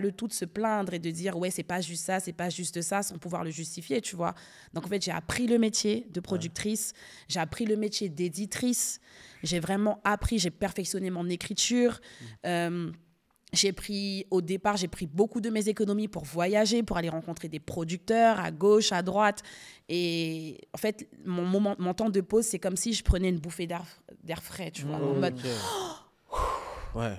le tout de se plaindre et de dire ouais, c'est pas juste ça, c'est pas juste ça, sans pouvoir le justifier, tu vois. Donc en fait, j'ai appris le métier de productrice, j'ai appris le métier d'éditrice, j'ai vraiment appris, j'ai perfectionné mon écriture. Au départ, j'ai pris beaucoup de mes économies pour voyager, pour aller rencontrer des producteurs à gauche, à droite. Et en fait, mon temps de pause, c'est comme si je prenais une bouffée d'air frais, tu vois, en mode...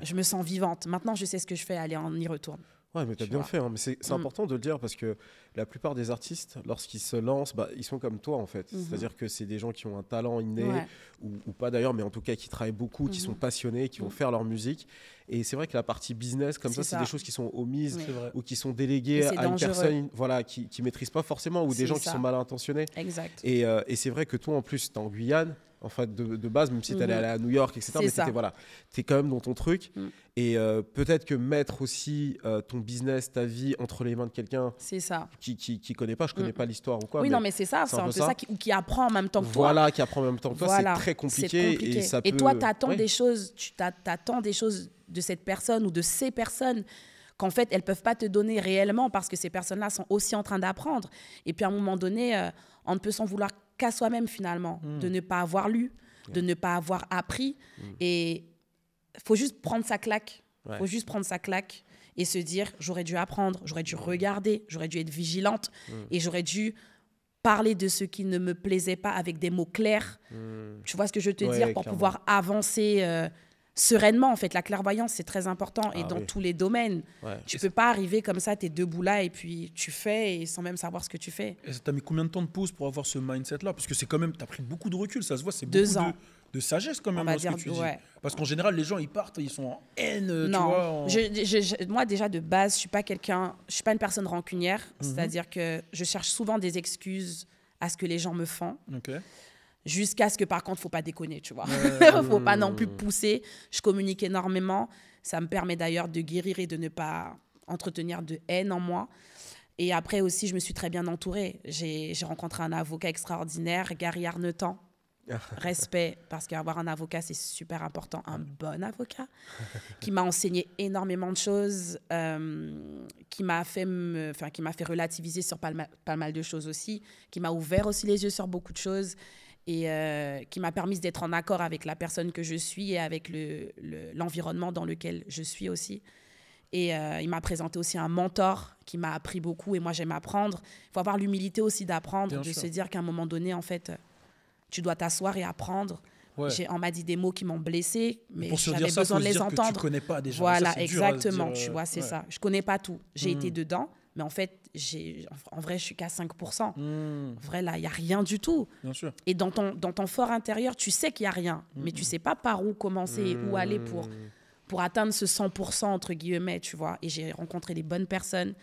Je me sens vivante. Maintenant, je sais ce que je fais, allez, on y retourne. Ouais, mais tu as bien fait. Hein. Mais c'est important de le dire, parce que la plupart des artistes, lorsqu'ils se lancent, ils sont comme toi, en fait. C'est-à-dire que c'est des gens qui ont un talent inné, ou pas d'ailleurs, mais en tout cas qui travaillent beaucoup, qui sont passionnés, qui vont faire leur musique. Et c'est vrai que la partie business, comme ça, c'est des choses qui sont omises ou qui sont déléguées à une personne qui ne maîtrise pas forcément, ou des gens qui sont mal intentionnés. Exact. Et c'est vrai que toi, en plus, tu es en Guyane. En fait, de base, même si tu allais aller à New York, etc., mais tu es quand même dans ton truc. Et peut-être que mettre aussi ton business, ta vie entre les mains de quelqu'un qui connaît pas, je connais pas l'histoire ou quoi. Oui, non, mais c'est ça, c'est un peu ça, qui apprend en même temps que toi. Voilà, qui apprend en même temps que toi, c'est très compliqué. Et toi, tu attends des choses, t'attends des choses de cette personne ou de ces personnes qu'en fait, elles ne peuvent pas te donner réellement, parce que ces personnes-là sont aussi en train d'apprendre. Et puis, à un moment donné, on ne peut s'en vouloir qu'à soi-même, finalement, de ne pas avoir lu, de ne pas avoir appris. Et il faut juste prendre sa claque. Il faut juste prendre sa claque et se dire, j'aurais dû apprendre, j'aurais dû regarder, j'aurais dû être vigilante et j'aurais dû parler de ce qui ne me plaisait pas avec des mots clairs. Tu vois ce que je veux te dire, pour pouvoir avancer sereinement. En fait, la clairvoyance, c'est très important, et dans tous les domaines. Tu peux pas arriver comme ça, t'es debout là et puis tu fais, et sans même savoir ce que tu fais. Et ça t'a mis combien de temps de pause pour avoir ce mindset-là? Parce que c'est quand même, t'as pris beaucoup de recul, ça se voit, c'est 2 ans. De sagesse quand même dans ce que tu dis. Parce qu'en général, les gens, ils partent, ils sont en haine. Non, tu vois, moi déjà de base, je suis pas une personne rancunière. C'est-à-dire que je cherche souvent des excuses à ce que les gens me font. Jusqu'à ce que, par contre, il ne faut pas déconner, tu vois. Il ne faut pas non plus pousser. Je communique énormément. Ça me permet d'ailleurs de guérir et de ne pas entretenir de haine en moi. Et après aussi, je me suis très bien entourée. J'ai rencontré un avocat extraordinaire, Gary Arnetan. Respect, parce qu'avoir un avocat, c'est super important. Un bon avocat qui m'a enseigné énormément de choses, qui m'a fait relativiser sur pas mal de choses aussi, qui m'a ouvert aussi les yeux sur beaucoup de choses, et qui m'a permis d'être en accord avec la personne que je suis et avec l'environnement dans lequel je suis aussi. Et il m'a présenté aussi un mentor qui m'a appris beaucoup, et moi j'aime apprendre. Il faut avoir l'humilité aussi d'apprendre, de se dire qu'à un moment donné, en fait, tu dois t'asseoir et apprendre. On m'a dit des mots qui m'ont blessée, mais j'avais besoin de les entendre. Tu connais pas déjà. Voilà, ça, exactement, tu vois, c'est ça. Je connais pas tout. J'ai été dedans, mais en fait, en vrai, je suis qu'à 5%. En vrai, là, il n'y a rien du tout. Bien sûr. Et dans ton fort intérieur, tu sais qu'il n'y a rien, mais tu sais pas par où commencer et où aller pour atteindre ce 100% entre guillemets, tu vois. Et j'ai rencontré les bonnes personnes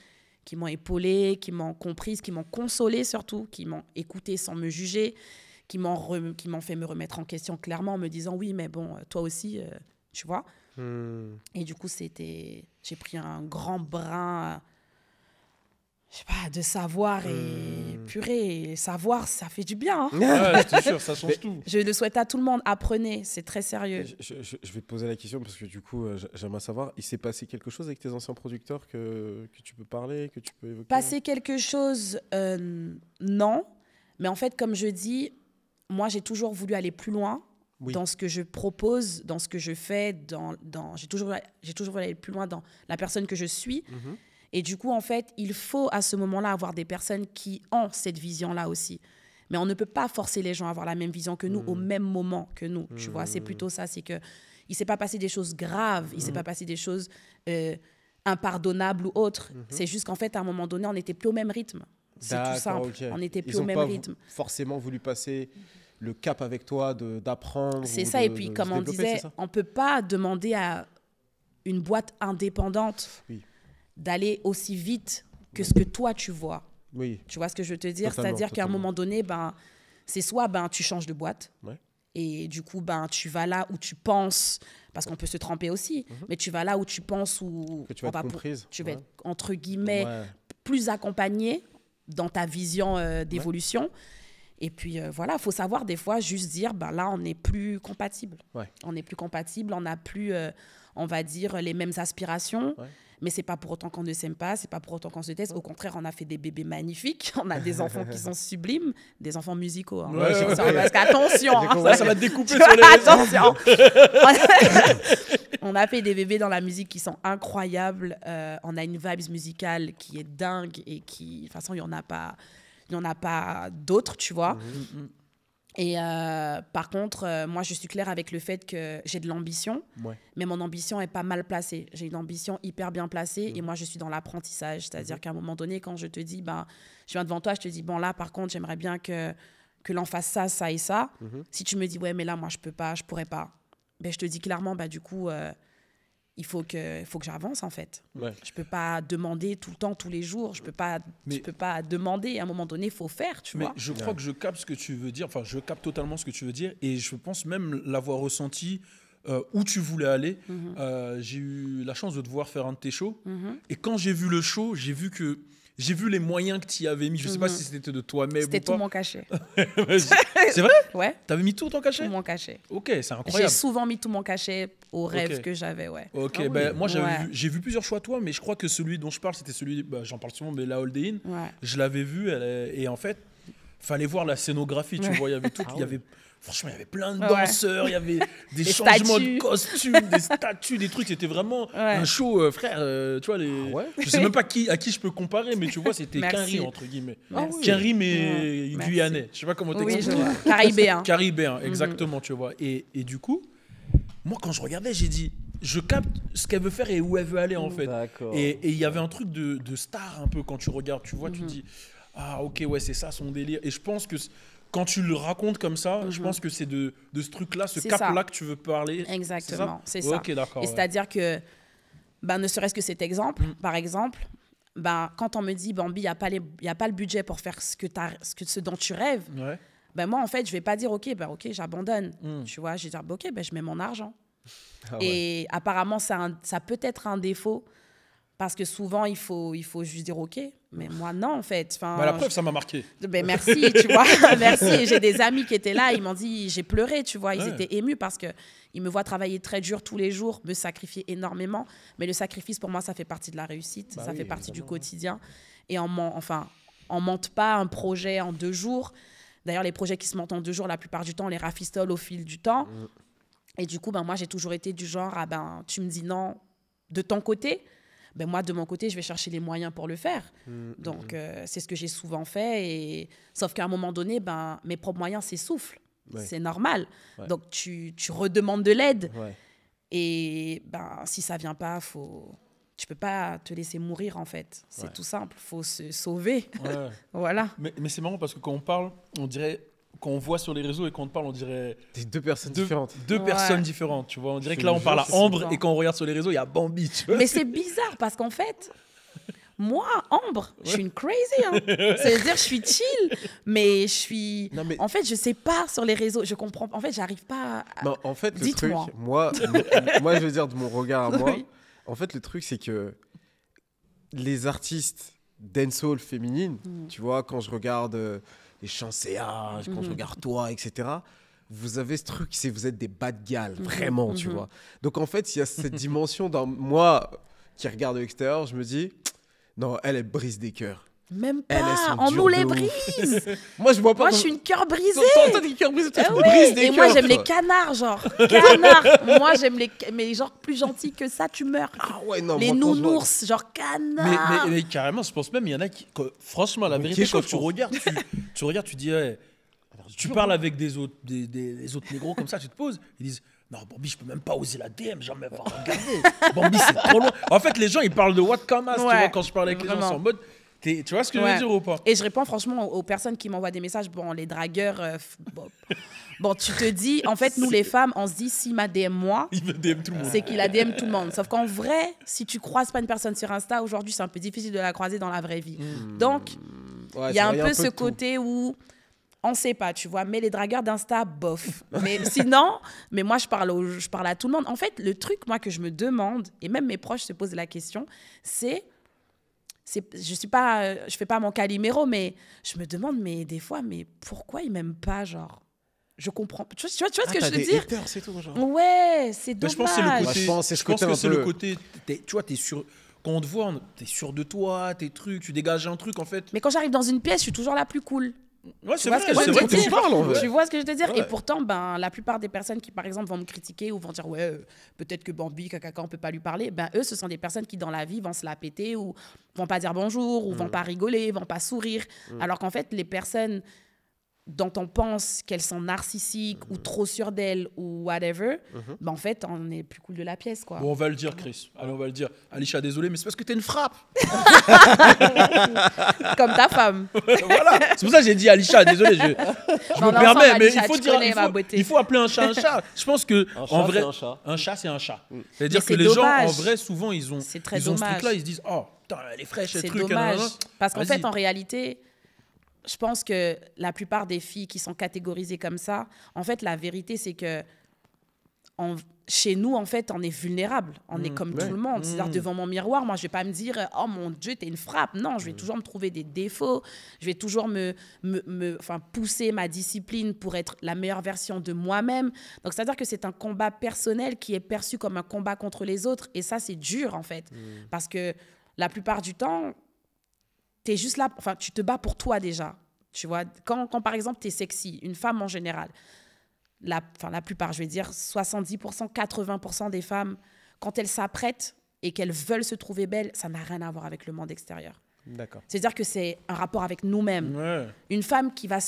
qui m'ont épaulée, qui m'ont comprise, qui m'ont consolée surtout, qui m'ont écoutée sans me juger, qui m'ont fait me remettre en question clairement en me disant oui, mais bon, toi aussi, tu vois. Et du coup, j'ai pris un grand brin, je sais pas, de savoir et purée, savoir, ça fait du bien. Hein. Ouais, je te jure, ça change tout. Je le souhaite à tout le monde, apprenez, c'est très sérieux. Je vais te poser la question parce que du coup, j'aimerais savoir, il s'est passé quelque chose avec tes anciens producteurs que tu peux parler, que tu peux évoquer? Passer quelque chose, non. Mais en fait, comme je dis, moi, j'ai toujours voulu aller plus loin dans ce que je propose, dans ce que je fais. J'ai toujours voulu aller plus loin dans la personne que je suis. Et du coup, en fait, il faut à ce moment-là avoir des personnes qui ont cette vision-là aussi. Mais on ne peut pas forcer les gens à avoir la même vision que nous au même moment que nous. Tu vois, c'est plutôt ça. C'est qu'il ne s'est pas passé des choses graves, il ne s'est pas passé des choses impardonnables ou autres. C'est juste qu'en fait, à un moment donné, on n'était plus au même rythme. C'est tout simple. Okay. On n'était plus au même rythme. Forcément voulu passer le cap avec toi, d'apprendre. C'est ça. Et puis, comme on disait, on ne peut pas demander à une boîte indépendante d'aller aussi vite que ce que toi, tu vois. Oui. Tu vois ce que je veux te dire? C'est-à-dire qu'à un moment donné, c'est soit tu changes de boîte et du coup, tu vas là où tu penses, parce qu'on peut se tromper aussi, mais tu vas là où tu penses où tu vas être comprise. Tu vas être, entre guillemets, plus accompagné dans ta vision d'évolution. Et puis, voilà, il faut savoir des fois juste dire, là, on n'est plus compatible. On n'est plus compatible, on n'a plus, on va dire, les mêmes aspirations. Mais ce n'est pas pour autant qu'on ne s'aime pas, ce n'est pas pour autant qu'on se déteste. Au contraire, on a fait des bébés magnifiques. On a des enfants qui sont sublimes, des enfants musicaux. Hein. Parce qu'attention, ça va te découper sur les réseaux. Attention. On a fait des bébés dans la musique qui sont incroyables. On a une vibes musicale qui est dingue et qui, de toute façon, il n'y en a pas d'autres, tu vois. Et par contre, moi, je suis claire avec le fait que j'ai de l'ambition, mais mon ambition est pas mal placée. J'ai une ambition hyper bien placée et moi, je suis dans l'apprentissage. C'est-à-dire qu'à un moment donné, quand je te dis, je viens devant toi, je te dis, bon, là, par contre, j'aimerais bien que l'on fasse ça, ça et ça. Si tu me dis, ouais, mais là, moi, je peux pas, je pourrais pas, je te dis clairement, du coup, il faut que j'avance, en fait. Je peux pas demander tout le temps, tous les jours. Je peux pas demander. À un moment donné, il faut faire, tu vois. Mais je crois que je capte ce que tu veux dire. Enfin, je capte totalement ce que tu veux dire. Et je pense même l'avoir ressenti où tu voulais aller. J'ai eu la chance de te voir faire un de tes shows. Et quand j'ai vu le show, j'ai vu les moyens que tu y avais mis. Je ne sais pas si c'était de toi-même ou pas. C'était tout mon cachet. C'est vrai? Ouais. Tu avais mis tout ton cachet? Tout mon cachet. Ok, c'est incroyable. J'ai souvent mis tout mon cachet aux rêves que j'avais, Ok, moi j'ai vu plusieurs choix toi, mais je crois que celui dont je parle, c'était celui, j'en parle souvent, mais la Hold In. Je l'avais vu, et en fait, fallait voir la scénographie, tu vois, il y avait tout, franchement, il y avait plein de danseurs, il y avait des changements de costumes, des statues, des trucs. C'était vraiment un show, frère. Tu vois, je sais même pas à qui je peux comparer, mais tu vois, c'était Quinry, entre guillemets. Quinry, mais guyanais. Je sais pas comment t'expliquer. Caribéen, exactement, tu vois. Et du coup, moi, quand je regardais, j'ai dit, je capte ce qu'elle veut faire et où elle veut aller, en fait. Et il y avait un truc de star, un peu, quand tu regardes, tu vois, tu te dis, ah, ok, ouais, c'est ça son délire. Et je pense que quand tu le racontes comme ça, je pense que c'est de ce truc-là, ce cap-là que tu veux parler. Exactement, c'est ça. Ok, d'accord. Et c'est-à-dire que, ne serait-ce que cet exemple, par exemple, quand on me dit, Bambi, il n'y a pas le budget pour faire ce dont tu rêves, moi, en fait, je ne vais pas dire, ok, j'abandonne. Tu vois, je vais dire, ok, je mets mon argent. Et apparemment, ça peut être un défaut. Parce que souvent, il faut juste dire OK. Mais moi, non, en fait. La preuve, ça m'a marqué. Merci, tu vois. Merci. J'ai des amis qui étaient là. Ils m'ont dit, j'ai pleuré, tu vois. Ils étaient émus parce qu'ils me voient travailler très dur tous les jours, me sacrifier énormément. Mais le sacrifice, pour moi, ça fait partie de la réussite. Ça fait partie du quotidien. Et on monte pas un projet en 2 jours. D'ailleurs, les projets qui se montent en 2 jours, la plupart du temps, on les rafistole au fil du temps. Et du coup, moi, j'ai toujours été du genre, tu me dis non de ton côté. Moi, de mon côté, je vais chercher les moyens pour le faire. Donc, c'est ce que j'ai souvent fait. Sauf qu'à un moment donné, mes propres moyens s'essoufflent. C'est normal. Donc, tu redemandes de l'aide. Et si ça ne vient pas, tu ne peux pas te laisser mourir, en fait. C'est tout simple. Il faut se sauver. Voilà. Mais c'est marrant parce que quand on parle, on dirait quand on voit sur les réseaux et quand on te parle, on dirait... Des deux personnes différentes. Deux personnes différentes, tu vois. On dirait que là, on parle à Ambre et quand on regarde sur les réseaux, il y a Bambi, tu vois. Mais c'est bizarre parce qu'en fait, moi, Ambre, je suis une crazy. Hein. C'est-à-dire, je suis chill, mais je suis... Non, mais... En fait, je sais pas sur les réseaux, je comprends. En fait, j'arrive pas à... Non, en fait, le truc, moi, je veux dire de mon regard à moi, en fait, le truc, c'est que les artistes dancehall féminines, tu vois, quand je regarde... les chants CA, quand je regarde toi, etc. Vous avez ce truc, c'est vous êtes des bad gals, vraiment, tu vois. Donc en fait, il y a cette dimension dans moi qui regarde de l'extérieur, je me dis, non, elle brise des cœurs. Même pas, on nous les brise. Moi, je vois pas. Moi, je suis une cœur brisée. Toi, des cœurs brisés, tu brises des cœurs. Et moi, j'aime les canards, genre. Canards. Moi, j'aime les... Mais genre, plus gentil que ça, tu meurs. Ah ouais, non. Les nounours, genre canards. Mais carrément, je pense même, il y en a qui... Franchement, la vérité, quand tu regardes, tu dis... Ouais, tu parles avec des autres négros comme ça, tu te poses, ils disent... Non, Bambi, je peux même pas oser la DM, jamais pas regarder. Bambi, c'est trop loin. En fait, les gens, ils parlent de What Kamas, tu vois, quand je parle avec les gens, c'est en mode... Tu vois ce que je veux dire ou pas? Et je réponds franchement aux personnes qui m'envoient des messages, bon, les dragueurs, bon, tu te dis, en fait, nous les femmes, on se dit, s'il m'a DM moi, c'est qu'il a DM tout le monde. Sauf qu'en vrai, si tu croises pas une personne sur Insta, aujourd'hui, c'est un peu difficile de la croiser dans la vraie vie. Donc, il y a un peu ce côté où on sait pas, tu vois, mais les dragueurs d'Insta, bof. Mais sinon, moi, je parle à tout le monde. En fait, le truc, moi, que je me demande, et même mes proches se posent la question, c'est... je fais pas mon Calimero, mais je me demande, mais des fois, mais pourquoi ils m'aiment pas, genre? Je comprends. Tu vois ce que je veux dire? Haters, c'est tout, genre. Ouais, c'est dommage. Je pense que c'est le côté, tu vois, t'es sûr. Quand on te voit, t'es sûr de toi, tes trucs, tu dégages un truc, en fait. Mais quand j'arrive dans une pièce, je suis toujours la plus cool. Ouais, c'est vrai que tu parles, en vrai. Tu vois ce que je veux te dire? Ouais. Et pourtant, la plupart des personnes qui, par exemple, vont me critiquer ou vont dire peut-être que Bambi, Kakaka, on peut pas lui parler, eux, ce sont des personnes qui, dans la vie, vont se la péter ou vont pas dire bonjour ou vont pas rigoler, vont pas sourire. Alors qu'en fait, les personnes dont on pense qu'elles sont narcissiques ou trop sûres d'elles ou whatever, en fait, on est plus cool de la pièce, quoi. Bon, on va le dire, Chris. Allez, on va le dire. Alisha, désolé, mais c'est parce que t'es une frappe. Comme ta femme. Voilà. C'est pour ça que j'ai dit Alisha, désolé, je me permets, mais il faut appeler un chat un chat. Je pense que en vrai, un chat, c'est un chat. C'est-à-dire que les gens, en vrai, souvent, ils ont ce truc-là, ils se disent, oh, putain, elle est fraîche, c'est dommage. Parce qu'en fait, en réalité, je pense que la plupart des filles qui sont catégorisées comme ça, en fait, la vérité, c'est que chez nous, en fait, on est vulnérable. On est comme tout le monde. C'est-à-dire, devant mon miroir, moi, je ne vais pas me dire « Oh, mon Dieu, t'es une frappe ». Non, je vais toujours me trouver des défauts. Je vais toujours pousser ma discipline pour être la meilleure version de moi-même. Donc, c'est-à-dire que c'est un combat personnel qui est perçu comme un combat contre les autres. Et ça, c'est dur, en fait. Parce que la plupart du temps, t'es juste là, tu te bats pour toi déjà, tu vois. Quand par exemple, t'es sexy, une femme en général, la plupart, je vais dire 70%, 80% des femmes, quand elles s'apprêtent et qu'elles veulent se trouver belles, ça n'a rien à voir avec le monde extérieur. D'accord. C'est-à-dire que c'est un rapport avec nous-mêmes. Ouais. Une femme qui va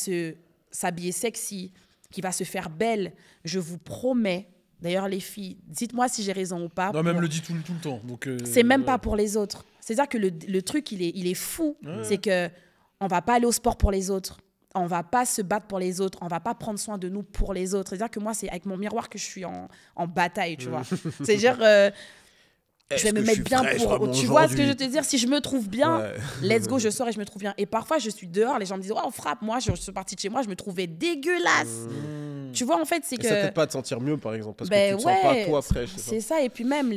s'habiller sexy, qui va se faire belle, je vous promets. D'ailleurs, les filles, dites-moi si j'ai raison ou pas. Non, même le dit tout le temps. Donc, c'est même pas pour les autres. C'est-à-dire que le truc, il est fou. Ouais. C'est qu'on va pas aller au sport pour les autres. On va pas se battre pour les autres. On va pas prendre soin de nous pour les autres. C'est-à-dire que moi, c'est avec mon miroir que je suis en bataille, tu vois. C'est-à-dire... je vais me mettre bien pour... Tu vois ce que je veux te dire? Si je me trouve bien, let's go, je sors et je me trouve bien. Et parfois, je suis dehors, les gens me disent « Oh, on frappe ». Moi, je suis partie de chez moi, je me trouvais dégueulasse. Tu vois, en fait, c'est que... Ça t'aide pas à te sentir mieux, par exemple, parce que tu te sens pas toi fraîche. C'est ça. Et puis même,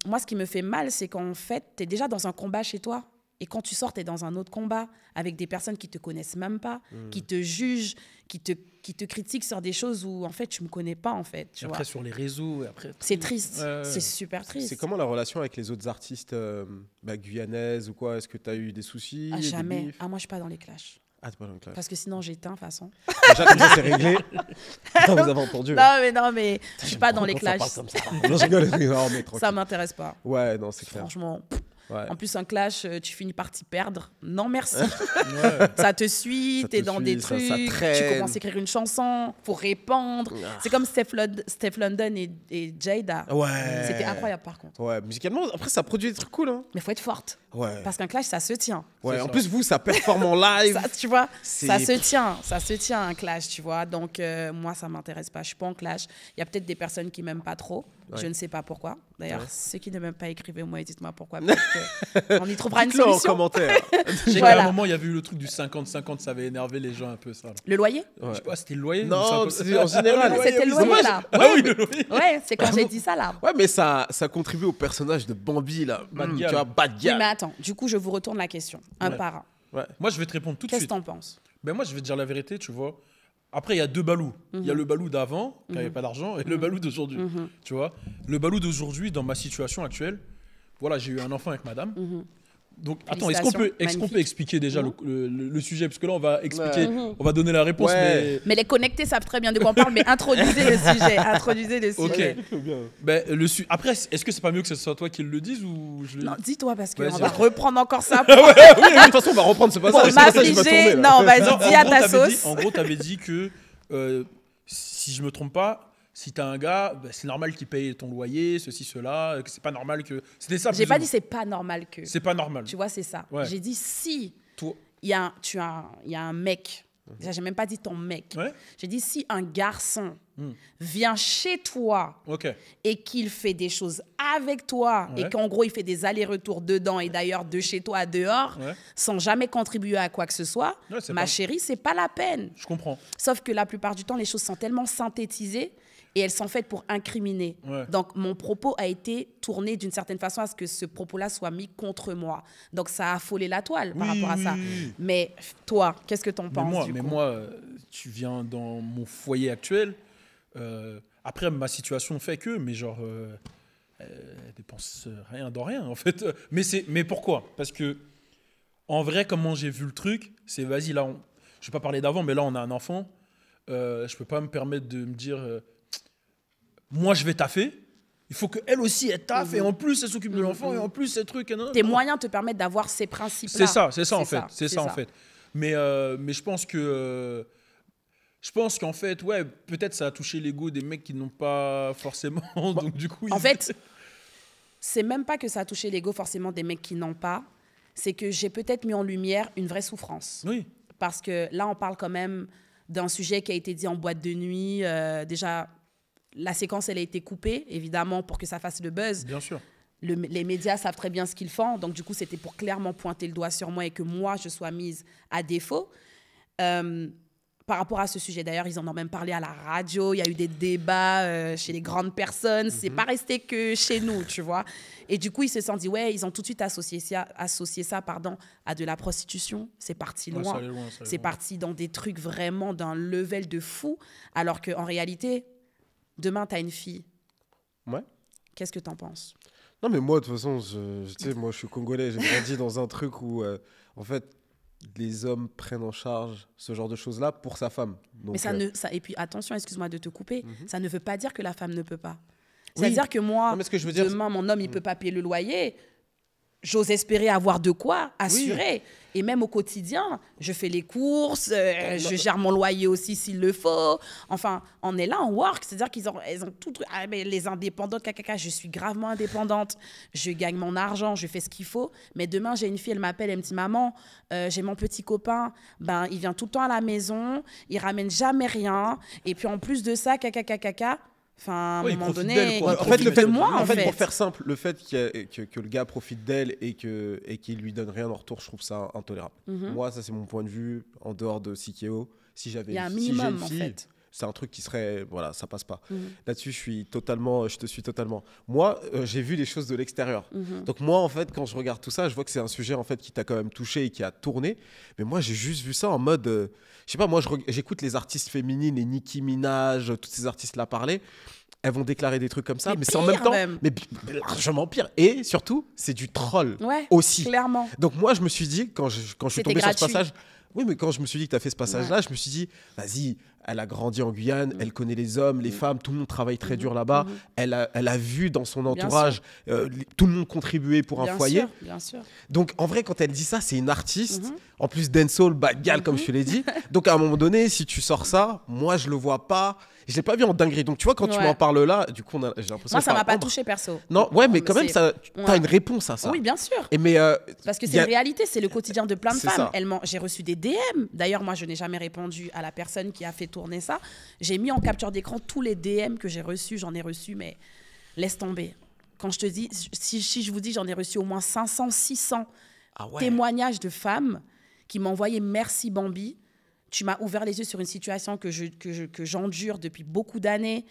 moi, ce qui me fait mal, c'est qu'en fait, tu es déjà dans un combat chez toi. Et quand tu sors, tu es dans un autre combat avec des personnes qui te connaissent même pas, qui te jugent, qui te critiquent sur des choses où, en fait, tu me connais pas, en fait. Tu après, vois. sur les réseaux... Après... C'est triste. C'est super triste. C'est comment la relation avec les autres artistes guyanaises ou quoi? Est-ce que tu as eu des soucis? Jamais. Moi, je suis pas dans les clashs. Ah, t'es pas dans les clashs. Parce que sinon, j'éteins, de toute façon. Déjà, comme ça, c'est réglé. Vous avez entendu. Non, mais je suis pas dans les clashs. Ça parle comme ça. Non, je rigole. Non, mais ça m'intéresse pas. Ouais, non, c'est clair. Franchement... En plus, un clash, tu finis par t'y perdre. Non, merci. Ça te suit, t'es dans des trucs, tu commences à écrire une chanson, faut répondre. C'est comme Steph London et Jada. C'était incroyable par contre. Ouais, musicalement, après ça produit des trucs cool. Hein. Mais faut être forte. Parce qu'un clash, ça se tient. Ouais, en plus, vous, ça performe en live. Ça, tu vois, ça se tient un clash, tu vois. Donc, moi, ça m'intéresse pas. Je suis pas en clash. Il y a peut-être des personnes qui m'aiment pas trop. Je ne sais pas pourquoi. D'ailleurs, ceux qui ne m'aiment pas, écrivez-moi et dites-moi pourquoi. On y trouvera une solution. En commentaire. J'ai qu'à un moment, il y a eu le truc du 50-50, ça avait énervé les gens un peu, ça. Le loyer ? Je sais pas, c'était le loyer ? Non, c'était en général. C'était le loyer, là. Oui, le loyer. Ouais, c'est quand j'ai dit ça, là. Ouais, mais ça contribue au personnage de Bambi, là. Tu vois, bad guy. Oui, mais attends, du coup, je vous retourne la question, un par un. Moi, je vais te répondre tout de suite. Qu'est-ce que t'en penses ? Ben moi, je vais te dire la vérité, tu vois. Après, il y a deux balous. Il y a le balou d'avant, quand il n'y avait pas d'argent, et le balou d'aujourd'hui. Tu vois, le balou d'aujourd'hui, dans ma situation actuelle, voilà, j'ai eu un enfant avec madame. Donc, attends, est-ce qu'on peut expliquer déjà le sujet? Parce que là, on va expliquer, on va donner la réponse. Mais les connectés savent très bien de quoi on parle, mais introduisez le sujet. Ok. Ben, après, est-ce que c'est pas mieux que ce soit toi qui le dise ou je le... Non, dis-toi, parce qu'on va reprendre encore ça. Oui, de toute façon, on va reprendre ce passage. Non, vas-y, dis à ta sauce. En gros, tu avais dit que, si je me trompe pas, si t'as un gars, bah, c'est normal qu'il paye ton loyer, ceci, cela, que c'est pas normal que... C'était ça. J'ai pas dit c'est pas normal que... C'est pas normal. Tu vois, c'est ça. Ouais. J'ai dit si il y a un mec, déjà j'ai même pas dit ton mec, j'ai dit si un garçon vient chez toi et qu'il fait des choses avec toi et qu'en gros il fait des allers-retours dedans et d'ailleurs de chez toi à dehors sans jamais contribuer à quoi que ce soit, chérie, c'est pas la peine. Je comprends. Sauf que la plupart du temps, les choses sont tellement synthétisées et elles sont faites pour incriminer. Donc, mon propos a été tourné d'une certaine façon à ce que ce propos-là soit mis contre moi. Donc, ça a affolé la toile par rapport à ça. Mais toi, qu'est-ce que t'en penses moi, tu viens dans mon foyer actuel. Après, ma situation fait que, mais genre, elle dépense rien dans rien, en fait. Mais pourquoi ? Parce que, en vrai, comment j'ai vu le truc, c'est, vas-y, là, je ne vais pas parler d'avant, mais là, on a un enfant. Je ne peux pas me permettre de me dire... moi, je vais taffer. Il faut qu'elle aussi, elle taffe. Et en plus, elle s'occupe de l'enfant. Et en plus, ces trucs... Tes moyens te permettent d'avoir ces principes-là. C'est ça, en fait. C'est ça, en fait. Mais je pense que... Je pense qu'en fait, ouais, peut-être ça a touché l'ego des mecs qui n'ont pas forcément... donc, du coup, en fait, c'est même pas que ça a touché l'ego forcément des mecs qui n'ont pas. C'est que j'ai peut-être mis en lumière une vraie souffrance. Oui. Parce que là, on parle quand même d'un sujet qui a été dit en boîte de nuit. Déjà... La séquence, elle a été coupée, évidemment, pour que ça fasse le buzz. Bien sûr. Les médias savent très bien ce qu'ils font. Donc, du coup, c'était pour clairement pointer le doigt sur moi et que moi, je sois mise à défaut. Par rapport à ce sujet, d'ailleurs, ils en ont même parlé à la radio. Il y a eu des débats chez les grandes personnes. C'est pas resté que chez nous, tu vois. Et du coup, ils se sont dit, ouais, ils ont tout de suite associé ça à de la prostitution. C'est parti loin. C'est parti dans des trucs vraiment d'un level de fou. Alors qu'en réalité... Demain, tu as une fille. Ouais. Qu'est-ce que tu en penses ? Non, mais moi, de toute façon, moi, je suis congolais. J'ai grandi dans un truc où, en fait, les hommes prennent en charge ce genre de choses-là pour sa femme. Donc, mais et puis, attention, excuse-moi de te couper, ça ne veut pas dire que la femme ne peut pas. C'est-à-dire que moi, demain, mon homme, il ne peut pas payer le loyer. J'ose espérer avoir de quoi assurer. Oui. Et même au quotidien, je fais les courses, je gère mon loyer aussi s'il le faut. Enfin, on est là en work. C'est-à-dire qu'elles ont tout... mais les indépendantes, je suis gravement indépendante. Je gagne mon argent, je fais ce qu'il faut. Mais demain, j'ai une fille, elle m'appelle, elle me dit « Maman, j'ai mon petit copain, il vient tout le temps à la maison, il ramène jamais rien. Et puis en plus de ça, Enfin, à un moment donné, en fait, pour faire simple, le fait que le gars profite d'elle et qu'il lui donne rien en retour, je trouve ça intolérable. Moi, ça c'est mon point de vue en dehors de Sikeo. Si j'avais il y a un minimum en fait. C'est un truc qui serait, voilà, ça passe pas. Là-dessus, je te suis totalement. Moi, j'ai vu les choses de l'extérieur. Donc moi, en fait, quand je regarde tout ça, je vois que c'est un sujet en fait qui t'a quand même touché et qui a tourné. Mais moi, j'ai juste vu ça en mode, je sais pas, moi, j'écoute les artistes féminines, les Nicki Minaj, tous ces artistes-là parler. Elles vont déclarer des trucs comme ça, mais c'est en même temps, mais largement pire. Et surtout, c'est du troll aussi. Clairement. Donc moi, je me suis dit, quand je suis tombé sur ce passage. Oui, mais quand je me suis dit que tu as fait ce passage-là, je me suis dit, vas-y, elle a grandi en Guyane, elle connaît les hommes, les femmes, tout le monde travaille très dur là-bas. Elle a vu dans son entourage tout le monde contribuer pour un foyer. Bien sûr. Donc, en vrai, quand elle dit ça, c'est une artiste. En plus, dancehall, bad gal, comme je te l'ai dit. Donc, à un moment donné, si tu sors ça, moi, je le vois pas. Je l'ai pas vu en dinguerie. Donc, tu vois, quand tu m'en parles là, du coup, j'ai l'impression. Moi, ça m'a pas touché perso. Non, ouais, mais quand même, tu as une réponse à ça. Oui, bien sûr. Et mais, parce que c'est une réalité, c'est le quotidien de plein de femmes. J'ai reçu des DM. D'ailleurs, moi, je n'ai jamais répondu à la personne qui a fait tourner ça. J'ai mis en capture d'écran tous les DM que j'ai reçus. J'en ai reçu, mais laisse tomber. Quand je te dis, si je vous dis, j'en ai reçu au moins 500, 600 témoignages de femmes qui m'envoyaient « Merci Bambi ». Tu m'as ouvert les yeux sur une situation que j'endure depuis beaucoup d'années.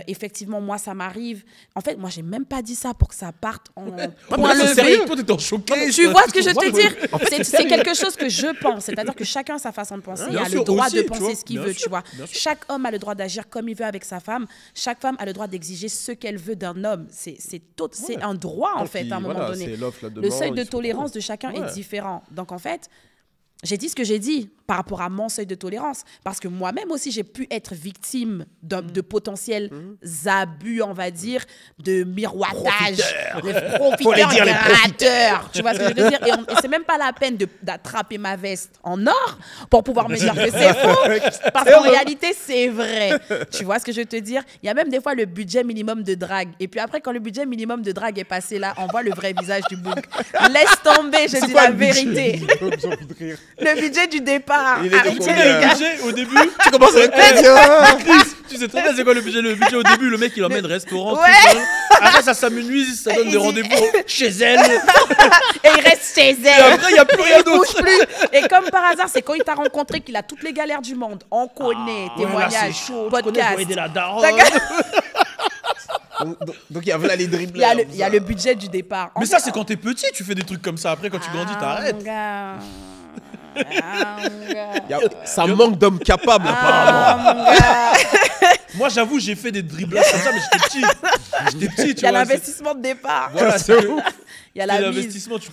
Effectivement, moi, ça m'arrive. En fait, moi, j'ai même pas dit ça pour que ça parte en point levé. Sérieux, toi, t'es en choqué. Tu vois ce que je te dis? En fait, c'est quelque chose que je pense. C'est-à-dire que chacun a sa façon de penser. Il a le droit de penser ce qu'il veut, tu vois. Chaque homme a le droit d'agir comme il veut avec sa femme. Chaque femme a le droit d'exiger ce qu'elle veut d'un homme. C'est un droit, en fait, à un moment donné. Le seuil de tolérance de chacun est différent. Donc, en fait, j'ai dit ce que j'ai dit par rapport à mon seuil de tolérance. Parce que moi-même aussi, j'ai pu être victime de potentiels abus, on va dire, de miroitage. Profiteurs, grateurs. Tu vois ce que je veux dire? Et c'est même pas la peine d'attraper ma veste en or pour pouvoir me dire que c'est faux. Parce qu'en réalité, c'est vrai. Tu vois ce que je veux te dire? Il y a même des fois le budget minimum de drague. Et puis après, quand le budget minimum de drague est passé là, on voit le vrai visage du bouc. Laisse tomber, je dis la vérité. Le budget du départ. Le budget au début, tu commences avec tu sais très bien c'est quoi le budget. Le budget au début, le mec il emmène restaurant. Après ça s'amenuise, ça donne des rendez-vous chez elle. Et il reste chez elle. Et après il n'y a plus rien d'autre. Et comme par hasard, c'est quand il t'a rencontré qu'il a toutes les galères du monde. On connaît, témoignages, podcast. Tu aider la daronne. Donc il y a les dribbles. Il y a le budget du départ. Mais ça c'est quand t'es petit, tu fais des trucs comme ça. Après quand tu grandis, t'arrêtes. Ça manque d'hommes capables apparemment. Moi j'avoue j'ai fait des driblages comme ça mais j'étais petit. Il y a l'investissement de départ. Voilà, c'est ouf. Il y a l'investissement. Tu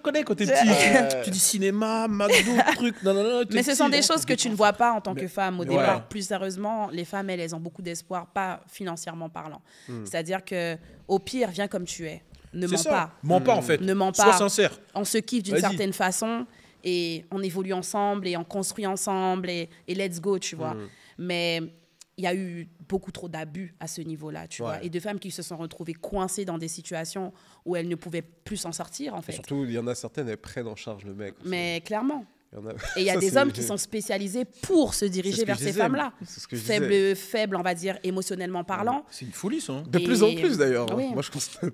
connais quand t'es petit. Tu dis cinéma, McDo, truc. Non, mais ce sont des choses que tu ne vois pas en tant que femme au départ. Plus sérieusement, les femmes elles ont beaucoup d'espoir, pas financièrement parlant. C'est-à-dire que au pire, viens comme tu es. Ne mens pas. Mens pas en fait. Ne mens pas. Sois sincère. On se kiffe d'une certaine façon. Et on évolue ensemble et on construit ensemble et let's go, tu vois. Mais il y a eu beaucoup trop d'abus à ce niveau-là, tu vois. Et de femmes qui se sont retrouvées coincées dans des situations où elles ne pouvaient plus s'en sortir, en fait. Et surtout, il y en a certaines, elles prennent en charge le mec. Aussi. Mais clairement. Et il y a des hommes qui sont spécialisés pour se diriger vers ces femmes-là. Faibles, on va dire, émotionnellement parlant. C'est une folie, ça. De plus en plus, d'ailleurs. Oui. Moi, je constate.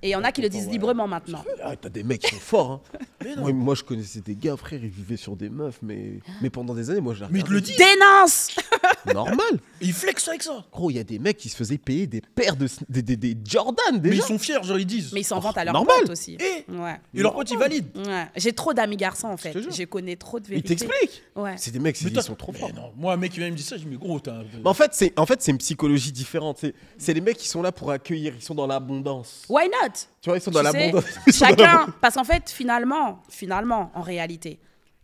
Et il y en a qui le disent librement maintenant. T'as des mecs qui sont forts. Hein. Moi, je connaissais des gars, frère, ils vivaient sur des meufs, mais pendant des années, moi, j'ai Mais il te le dit. Dénonce. Normal. Il flex avec ça. Gros, il y a des mecs qui se faisaient payer des paires des Jordan, déjà. Mais ils sont fiers, genre, ils disent. Mais ils s'en vantent à leurs potes aussi. Et leurs potes, ils valident. J'ai trop d'amis garçons, en fait. Je connais trop de vérités. Il t'explique. C'est des mecs, ils sont trop forts. Non. Moi, un mec qui vient me dire ça, je dis mais gros, t'as. En fait, c'est une psychologie différente. C'est les mecs qui sont là pour accueillir, ils sont dans l'abondance. Why not? Tu vois, ils sont dans l'abondance. Chacun, parce qu'en fait, finalement, en réalité,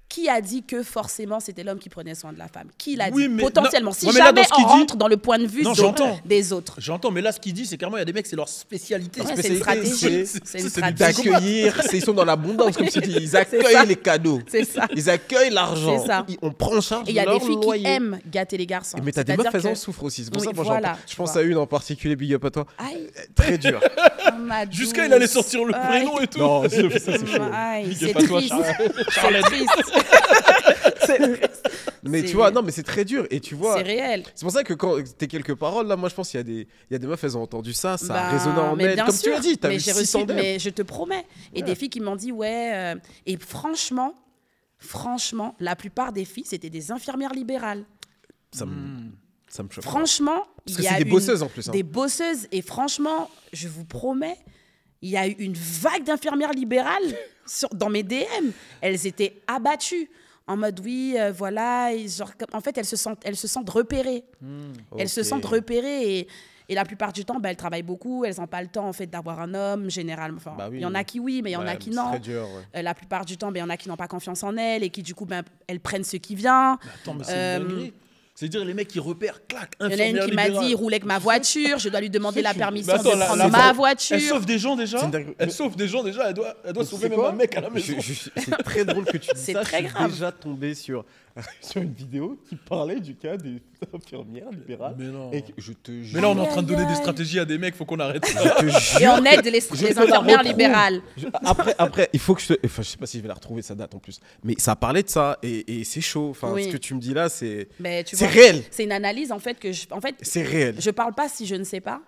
qui a dit que forcément c'était l'homme qui prenait soin de la femme? Qui l'a dit? Potentiellement. Si jamais on rentre dans le point de vue des autres. J'entends, mais là, ce qu'il dit, c'est carrément, il y a des mecs, c'est leur spécialité. C'est une stratégie. C'est une stratégie. D'accueillir, ils sont dans l'abondance, comme tu dis. Ils accueillent les cadeaux. C'est ça. Ils accueillent l'argent. C'est ça. On prend en charge. Et il y a des filles qui aiment gâter les garçons. Mais t'as des meufs, elles en souffrent aussi. C'est pour ça que moi, je pense à une en particulier, big up à toi. Très dur. Jusqu'à il allait sortir le prénom et tout. Non, ça c'est chaud. C'est triste. Mais tu vois, non, mais c'est très dur. Et tu vois, c'est réel. C'est pour ça que quand t'es quelques paroles, là, moi je pense qu'il y a des meufs, elles ont entendu ça, ça a résonné en elles. Comme tu l'as dit, t'as eu 600 d'elles. Mais je te promets. Et des filles qui m'ont dit, et franchement, la plupart des filles, c'était des infirmières libérales. Ça me choque. Franchement, parce que c'est des bosseuses en plus. Des bosseuses. Et franchement, je vous promets, il y a eu une vague d'infirmières libérales dans mes DM. Elles étaient abattues. En mode, voilà. En fait, elles se sentent repérées. Elles se sentent repérées. Et la plupart du temps, elles travaillent beaucoup, elles n'ont pas le temps en fait d'avoir un homme, généralement. Enfin, il y en a qui oui, mais il y en a qui non. Très dur, la plupart du temps, il y en a qui n'ont pas confiance en elles et qui du coup, elles prennent ce qui vient. Mais attends, mais c'est une dinguerie. C'est-à-dire les mecs qui repèrent, clac, il y en a une qui m'a dit, il roulait avec ma voiture, je dois lui demander la permission de prendre ma voiture. Elle sauve des gens déjà. Elle sauve des gens déjà, elle doit sauver même un mec à la maison. C'est très drôle que tu dis ça. C'est très grave. Je suis déjà tombé sur une vidéo qui parlait du cas des infirmières libérales. Mais non. Mais là, on est en train de donner des stratégies à des mecs, faut qu'on arrête ça. Et on aide les infirmières libérales. Après, il faut que je te... Enfin, je sais pas si je vais la retrouver, ça date en plus. Mais ça parlait de ça et c'est chaud. Enfin, ce que tu me dis là, c'est réel. C'est une analyse en fait c'est réel. Je parle pas si je ne sais pas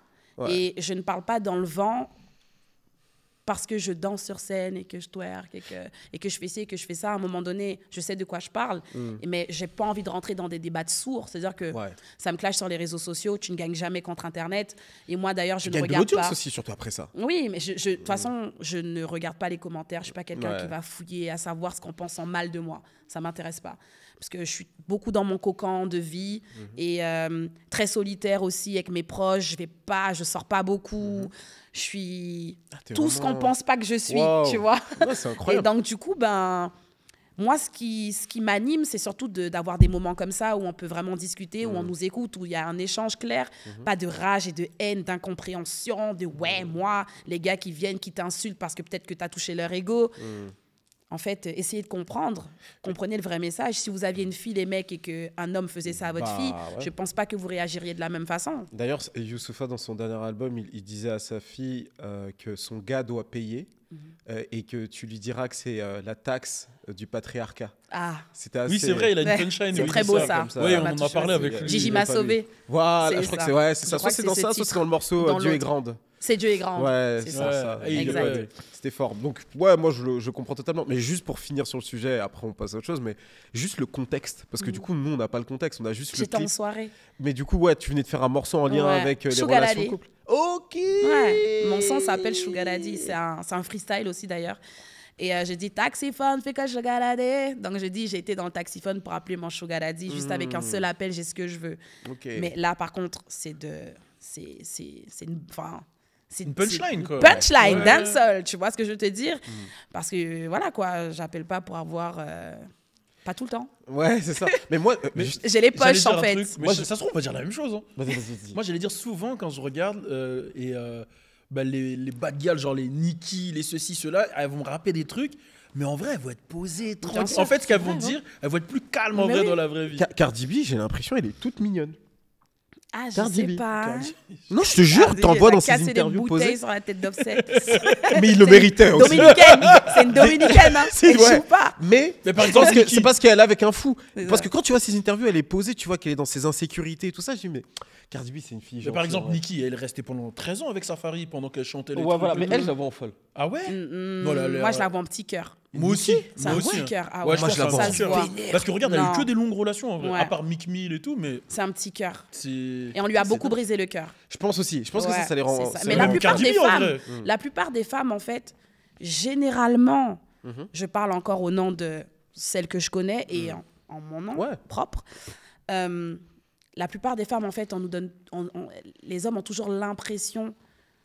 et je ne parle pas dans le vent parce que je danse sur scène et que je twerk et que je fais ci et que je fais ça. À un moment donné, je sais de quoi je parle, mais j'ai pas envie de rentrer dans des débats de sourds. C'est-à-dire que ça me clash sur les réseaux sociaux. Tu ne gagnes jamais contre Internet. Et moi, d'ailleurs, je ne regarde pas. Tu gagnes de l'audience aussi, surtout après ça. Oui, mais de toute façon, je ne regarde pas les commentaires. Je suis pas quelqu'un qui va fouiller à savoir ce qu'on pense en mal de moi. Ça m'intéresse pas. Parce que je suis beaucoup dans mon cocon de vie et très solitaire aussi avec mes proches. Je sors pas beaucoup. Je suis tout ce qu'on pense pas que je suis, tu vois. Ouais, c'est incroyable. Et donc, du coup, moi, ce qui m'anime, c'est surtout d'avoir des moments comme ça où on peut vraiment discuter, où on nous écoute, où il y a un échange clair, pas de rage et de haine, d'incompréhension, de moi, les gars qui viennent, qui t'insultent parce que peut-être que tu as touché leur ego. En fait, essayez de comprendre. Comprenez le vrai message. Si vous aviez une fille, les mecs, et qu'un homme faisait ça à votre fille, je ne pense pas que vous réagiriez de la même façon. D'ailleurs, Youssoupha, dans son dernier album, il disait à sa fille que son gars doit payer et que tu lui diras que c'est la taxe du patriarcat. C'était assez... Oui, c'est vrai, il a une punchline. C'est très beau ça. Oui, on en a parlé avec lui. Gigi m'a sauvé. Voilà, je crois que c'est ça. Soit c'est dans ça, soit c'est dans le morceau Dieu est grande. C'est Dieu est grand. Ouais, c'est ça. Exact. C'était fort. Donc, moi, je comprends totalement. Mais juste pour finir sur le sujet, après, on passe à autre chose, mais juste le contexte. Parce que du coup, nous, on n'a pas le contexte. On a juste le clip. J'étais en soirée. Mais du coup, tu venais de faire un morceau en lien avec les relations de couple. Ok. Ouais. Mon son s'appelle Sugar Daddy. C'est un freestyle aussi, d'ailleurs. Et j'ai dit taxiphone, fais que Sugar Daddy. Donc j'ai dit j'ai été dans le taxiphone pour appeler mon Sugar Daddy. Juste avec un seul appel, j'ai ce que je veux. Mais là, par contre, c'est une punchline, quoi. Punchline, dancehall, tu vois ce que je veux te dire? Parce que, voilà, quoi, j'appelle pas pour avoir... pas tout le temps. Ouais, c'est ça. Mais moi... j'ai les poches, en fait. Moi, ça se trouve, on va dire la même chose. Hein. Vas-y. Moi, j'allais dire souvent, quand je regarde, les bad girls, genre les Nicki, les ceci, ceux-là, elles vont me rapper des trucs, mais en vrai, elles vont être posées, tranquilles. En fait, ce qu'elles vont dire, elles vont être plus calmes, en vrai, dans la vraie vie. Cardi B, j'ai l'impression, elle est toute mignonne. Ah, je sais pas. Non, je te jure, t'envoies dans ses interviews posées. Sur la tête d'Offset. Mais il le méritait aussi. Dominicaine, c'est une dominicaine, hein. Elle joue pas. Mais par exemple, c'est parce qu'elle est avec un fou. Parce que quand tu vois ses interviews, elle est posée, tu vois qu'elle est dans ses insécurités et tout ça. Je dis, mais Cardi B, c'est une fille. Par exemple, Nicki, elle est restée pendant 13 ans avec Safari pendant qu'elle chantait les trucs. Voilà, mais elle, je la vois en folle. Ah ouais? Moi, je la vois en petit cœur. Moi aussi. C'est un petit cœur. Ouais, moi, je la vois en petit cœur. Parce que regarde, elle a eu que des longues relations, en vrai. À part Mick Mill et tout, mais... C'est un petit cœur. Et on lui a beaucoup brisé le cœur. Je pense aussi. Je pense que ça les rend... Mais la plupart des femmes, en fait, généralement, je parle encore au nom de celles que je connais et en mon nom propre, la plupart des femmes, en fait, on nous donne... les hommes ont toujours l'impression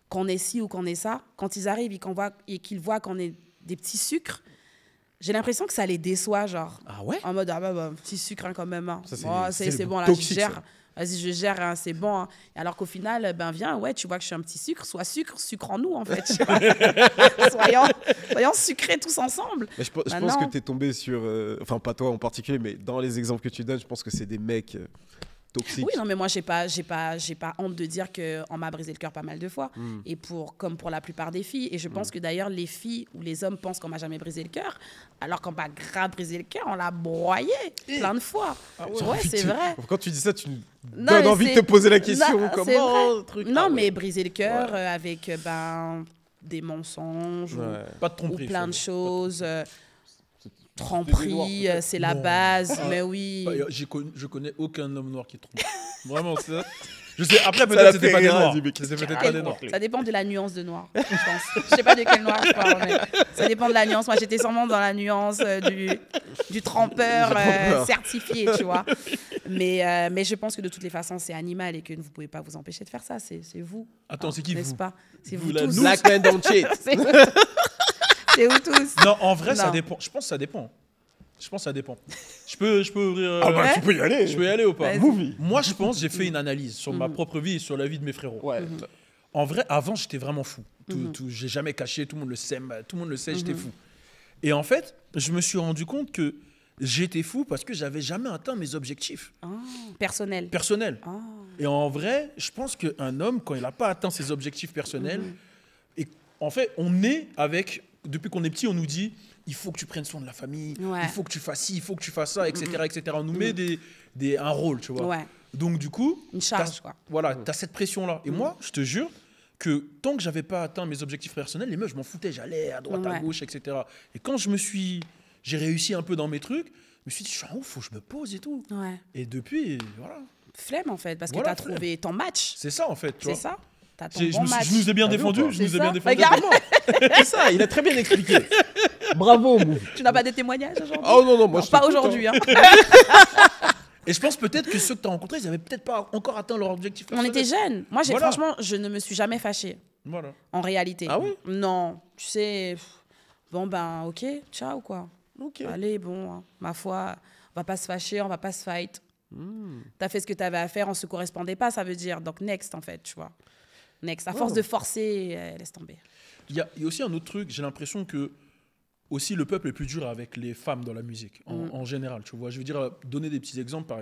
qu'on est ci ou qu'on est ça. Quand ils arrivent et qu'ils voient qu'on est des petits sucres, j'ai l'impression que ça les déçoit, genre. Ah ouais? En mode, petit sucre hein, quand même. Hein. C'est bon, là, toxique, je gère. Vas-y, je gère, hein, c'est bon. Hein. Alors qu'au final, viens, tu vois que je suis un petit sucre. Sois sucre en nous, en fait. Soyons sucrés tous ensemble. Mais je pense que tu es tombé sur... Enfin, pas toi en particulier, mais dans les exemples que tu donnes, je pense que c'est des mecs... toxique. Oui, non, mais moi, j'ai pas honte de dire qu'on m'a brisé le cœur pas mal de fois. Et comme pour la plupart des filles. Et je pense que d'ailleurs, les filles ou les hommes pensent qu'on m'a jamais brisé le cœur, alors qu'on m'a grave brisé le cœur, on l'a broyé plein de fois. Ah ouais, c'est vrai. Quand tu dis ça, tu donnes envie de te poser la question. Non, mais briser le cœur avec des mensonges pas de tromperie, ou plein de choses. Tromperie, c'est la base, mais oui. Je connais aucun homme noir qui trompe. Vraiment, ça. Je sais, après, peut-être c'était pas des noirs. Ça dépend de la nuance de noir, je pense. Je sais pas de quel noir je parle, mais ça dépend de la nuance. Moi, j'étais sûrement dans la nuance du trempeur certifié, tu vois. Mais je pense que de toutes les façons, c'est animal et que vous pouvez pas vous empêcher de faire ça. C'est vous. Attends, c'est qui n'est-ce vous? Pas c'est vous tous. Black men don't cheat. C'est vous tous. Non, en vrai, ça dépend. Je pense que ça dépend. Je peux ouvrir. Tu peux y aller. Je peux y aller ou pas? Moi, je pense, j'ai fait une analyse sur ma propre vie et sur la vie de mes frérots. Ouais. En vrai, avant, j'étais vraiment fou. J'ai jamais caché, tout le monde le sait, j'étais fou. Et en fait, je me suis rendu compte que j'étais fou parce que j'avais jamais atteint mes objectifs. Personnels. Et en vrai, je pense qu'un homme, quand il n'a pas atteint ses objectifs personnels, et en fait, on est avec, depuis qu'on est petit, on nous dit, il faut que tu prennes soin de la famille, il faut que tu fasses ci, il faut que tu fasses ça, etc. etc. On nous met un rôle, tu vois. Ouais. Donc du coup, une charge, quoi. Voilà, tu as cette pression-là. Et moi, je te jure que tant que j'avais pas atteint mes objectifs personnels, les meufs, je m'en foutais, j'allais à droite, à gauche, etc. Et quand j'ai réussi un peu dans mes trucs, je me suis dit, je suis un ouf, faut que je me pose et tout. Ouais. Et depuis, voilà. Flemme, en fait, parce que tu as trouvé ton match. C'est ça, en fait. C'est ça. T'as ton bon match. Je nous ai bien défendu. Regarde. C'est ça, il a très bien expliqué. Bravo, Mouv. Tu n'as pas des témoignages aujourd'hui? Oh non, moi, pas aujourd'hui. Hein. Et je pense peut-être que ceux que tu as rencontrés, ils n'avaient peut-être pas encore atteint leur objectif personnel. On était jeunes. Moi, franchement, je ne me suis jamais fâchée. Voilà. En réalité. Ah oui? Non. Tu sais, bon, ben, ok, ciao, quoi. Okay. Allez, bon, ma foi, on va pas se fâcher, on va pas se fight. T'as fait ce que t'avais à faire, on se correspondait pas, ça veut dire. Donc, next, en fait, tu vois. Next. À force de forcer, laisse tomber. Il y a aussi un autre truc, j'ai l'impression que aussi le peuple est plus dur avec les femmes dans la musique, en général, tu vois. Je veux dire, donner des petits exemples.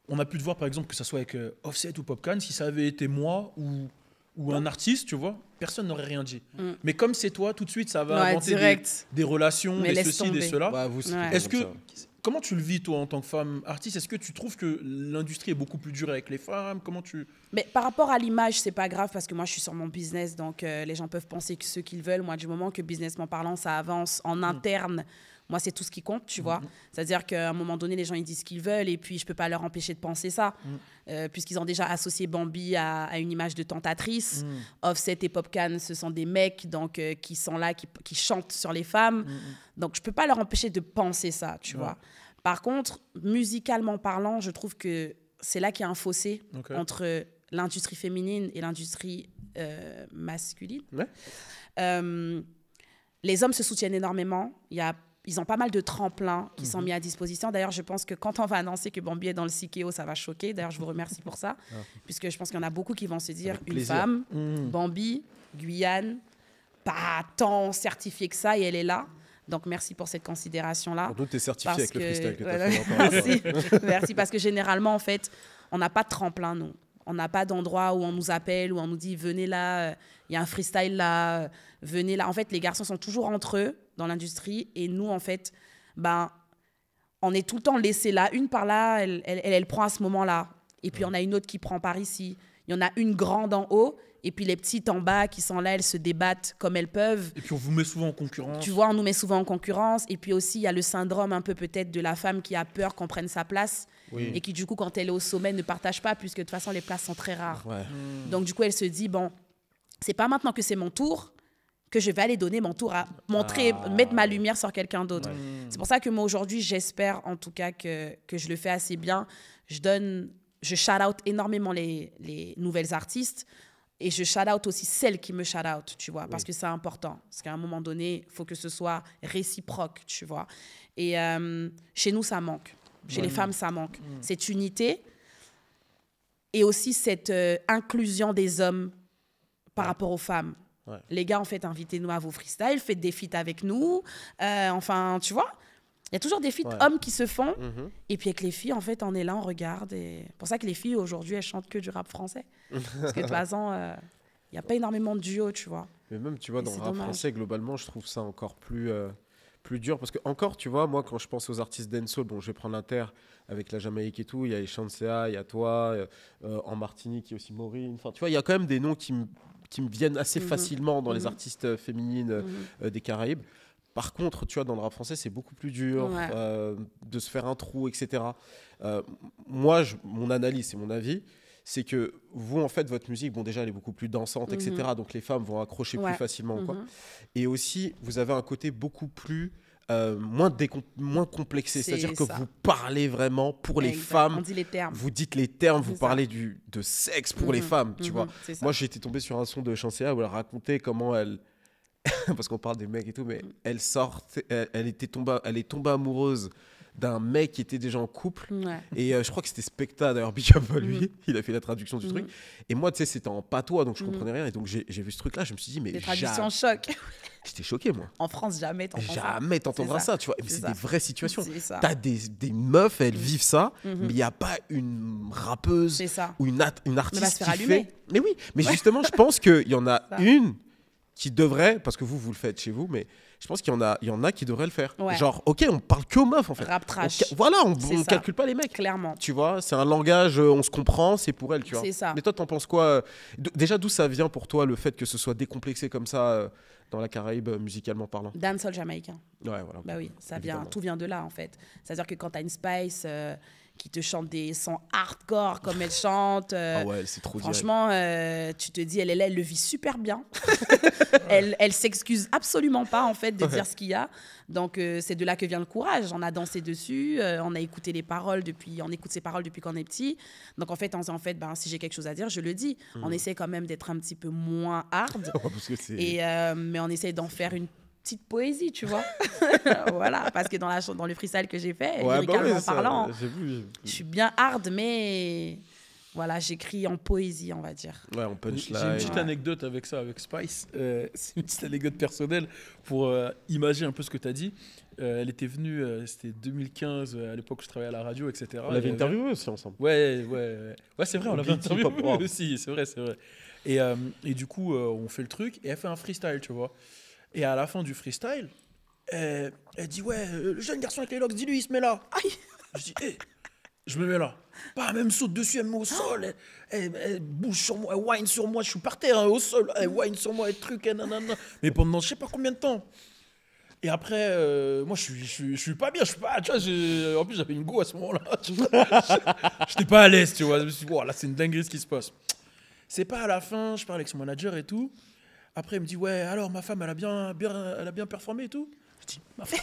On a pu te voir, par exemple, que ça soit avec Offset ou Popcaan, si ça avait été moi ou un artiste, tu vois, personne n'aurait rien dit. Mais comme c'est toi, tout de suite, ça va inventer des relations, mais des ceci, des cela. Bah, Comment tu le vis, toi, en tant que femme artiste? Est-ce que tu trouves que l'industrie est beaucoup plus dure avec les femmes? Mais par rapport à l'image, c'est pas grave parce que moi, je suis sur mon business, donc les gens peuvent penser que ce qu'ils veulent. Moi, du moment que businessment parlant, ça avance en interne, moi, c'est tout ce qui compte, tu vois. C'est-à-dire qu'à un moment donné, les gens, ils disent ce qu'ils veulent et puis je peux pas leur empêcher de penser ça, puisqu'ils ont déjà associé Bambi à une image de tentatrice. Offset et Popcaan, ce sont des mecs donc, qui sont là, qui chantent sur les femmes. Donc, je peux pas leur empêcher de penser ça, tu vois. Par contre, musicalement parlant, je trouve que c'est là qu'il y a un fossé entre l'industrie féminine et l'industrie masculine. Les hommes se soutiennent énormément. Ils ont pas mal de tremplins qui sont mis à disposition. D'ailleurs, je pense que quand on va annoncer que Bambi est dans le CKO, ça va choquer. D'ailleurs, je vous remercie pour ça, puisque je pense qu'il y en a beaucoup qui vont se dire une femme, Bambi, Guyane, pas tant certifiée que ça, et elle est là. Donc, merci pour cette considération-là. Pour nous, tu es certifié avec le freestyle que tu as fait. Merci, parce que généralement, en fait, on n'a pas de tremplin, nous. On n'a pas d'endroit où on nous appelle, où on nous dit « venez là, il y a un freestyle là, venez là ». En fait, les garçons sont toujours entre eux dans l'industrie et nous, en fait, on est tout le temps laissés là. Une par là, elle prend à ce moment-là. Et puis, on a une autre qui prend par ici. Il y en a une grande en haut. Et puis les petites en bas qui sont là, elles se débattent comme elles peuvent. Et puis on vous met souvent en concurrence. Tu vois, on nous met souvent en concurrence. Et puis aussi, il y a le syndrome un peu peut-être de la femme qui a peur qu'on prenne sa place. Et qui du coup, quand elle est au sommet, ne partage pas, puisque de toute façon, les places sont très rares. Donc du coup, elle se dit, bon, c'est pas maintenant que c'est mon tour que je vais aller donner mon tour à mettre ma lumière sur quelqu'un d'autre. C'est pour ça que moi, aujourd'hui, j'espère en tout cas que je le fais assez bien. Je shout-out énormément les nouvelles artistes. Et je shout-out aussi celles qui me shout-out, tu vois, parce que c'est important. Parce qu'à un moment donné, il faut que ce soit réciproque, tu vois. Et chez nous, ça manque. Chez les femmes, ça manque. Cette unité et aussi cette inclusion des hommes par rapport aux femmes. Les gars, en fait, invitez-nous à vos freestyles, faites des feats avec nous. Enfin, tu vois, il y a toujours des feats hommes qui se font. Et puis avec les filles, en fait, on est là, on regarde. Et c'est pour ça que les filles, aujourd'hui, elles chantent que du rap français. Parce que de toute façon, il n'y a pas énormément de duos, tu vois. Mais même, tu vois, dans le rap français, globalement, je trouve ça encore plus dur. Parce que, encore, tu vois, moi, quand je pense aux artistes dancehall, bon, je vais prendre l'inter avec la Jamaïque et tout, il y a Chancea, il y a toi, en Martinique, il y a aussi Maureen. Enfin, tu vois, il y a quand même des noms qui me viennent assez facilement dans les artistes féminines des Caraïbes. Par contre, tu vois, dans le rap français, c'est beaucoup plus dur de se faire un trou, etc. Moi, mon analyse et mon avis, c'est que vous, en fait, votre musique, bon, déjà, elle est beaucoup plus dansante, etc. Donc, les femmes vont accrocher plus facilement. Quoi. Et aussi, vous avez un côté beaucoup plus... moins complexé. C'est-à-dire que vous parlez vraiment pour les femmes. On dit les termes. Vous dites les termes, vous parlez de sexe pour les femmes, tu vois. Moi, j'ai été tombé sur un son de Chancea où elle racontait comment elle... parce qu'on parle des mecs et tout, mais elle est tombée amoureuse d'un mec qui était déjà en couple. Et je crois que c'était Specta, d'ailleurs, big up à lui. Il a fait la traduction du truc. Et moi, tu sais, c'était en patois, donc je comprenais rien. Et donc, j'ai vu ce truc-là, je me suis dit, mais des traductions choc. J'étais choqué, moi. En France, jamais t'entendras ça, tu vois. C'est des vraies situations. T'as des meufs, elles vivent ça, mais il n'y a pas une rappeuse ou une artiste qui fait... Mais oui, mais justement, je pense qu'il y en a une qui devrait, parce que vous le faites chez vous, mais je pense qu'il y en a qui devraient le faire. Genre, ok, on parle que aux meufs, en fait. Rap trash. On calcule pas les mecs. Clairement. Tu vois, c'est un langage, on se comprend, c'est pour elles, tu vois. C'est ça. Mais toi, t'en penses quoi déjà, d'où ça vient pour toi, le fait que ce soit décomplexé comme ça dans la Caraïbe, musicalement parlant? Dancehall jamaïcain. Ouais, voilà. Bah oui, tout vient de là, en fait. C'est-à-dire que quand t'as une Spice... qui te chante des sons hardcore comme elle chante. Ah ouais, c'est trop franchement, tu te dis, elle le vit super bien. elle s'excuse absolument pas, en fait, de dire ce qu'il y a. Donc, c'est de là que vient le courage. On a dansé dessus, on a écouté les paroles on écoute ses paroles depuis qu'on est petit. Donc, en fait, si j'ai quelque chose à dire, je le dis. On essaie quand même d'être un petit peu moins hard. Mais on essaie d'en faire une petite poésie, tu vois. Voilà, parce que dans le freestyle que j'ai fait, lyricalement parlant, je suis bien hard, mais voilà, j'écris en poésie, on va dire. Ouais, en punchline. J'ai une petite anecdote avec ça, avec Spice. C'est une petite anecdote personnelle pour imaginer un peu ce que tu as dit. Elle était venue, c'était 2015, à l'époque où je travaillais à la radio, etc. On l'avait interviewé aussi ensemble. Ouais, c'est vrai, on l'avait interviewé aussi, c'est vrai. Et du coup, on fait le truc et elle fait un freestyle, tu vois. Et à la fin du freestyle, elle dit le jeune garçon avec les locks, dis-lui, il se met là. Aïe. Je dis je me mets là. Bah, même saute dessus, elle me met au sol. Elle bouge sur moi, elle whine sur moi. Je suis par terre, au sol. Elle whine sur moi, elle truc, nanana. Mais pendant je sais pas combien de temps. Et après, moi, je suis pas bien. Je suis pas, tu vois, en plus, j'avais une go à ce moment-là. J'étais pas à l'aise, tu vois. Je me suis dit, là, c'est une dinguerie ce qui se passe. C'est pas à la fin, je parle avec son manager et tout. Après, il me dit, alors ma femme, elle a bien performé et tout. Je dis, ma femme.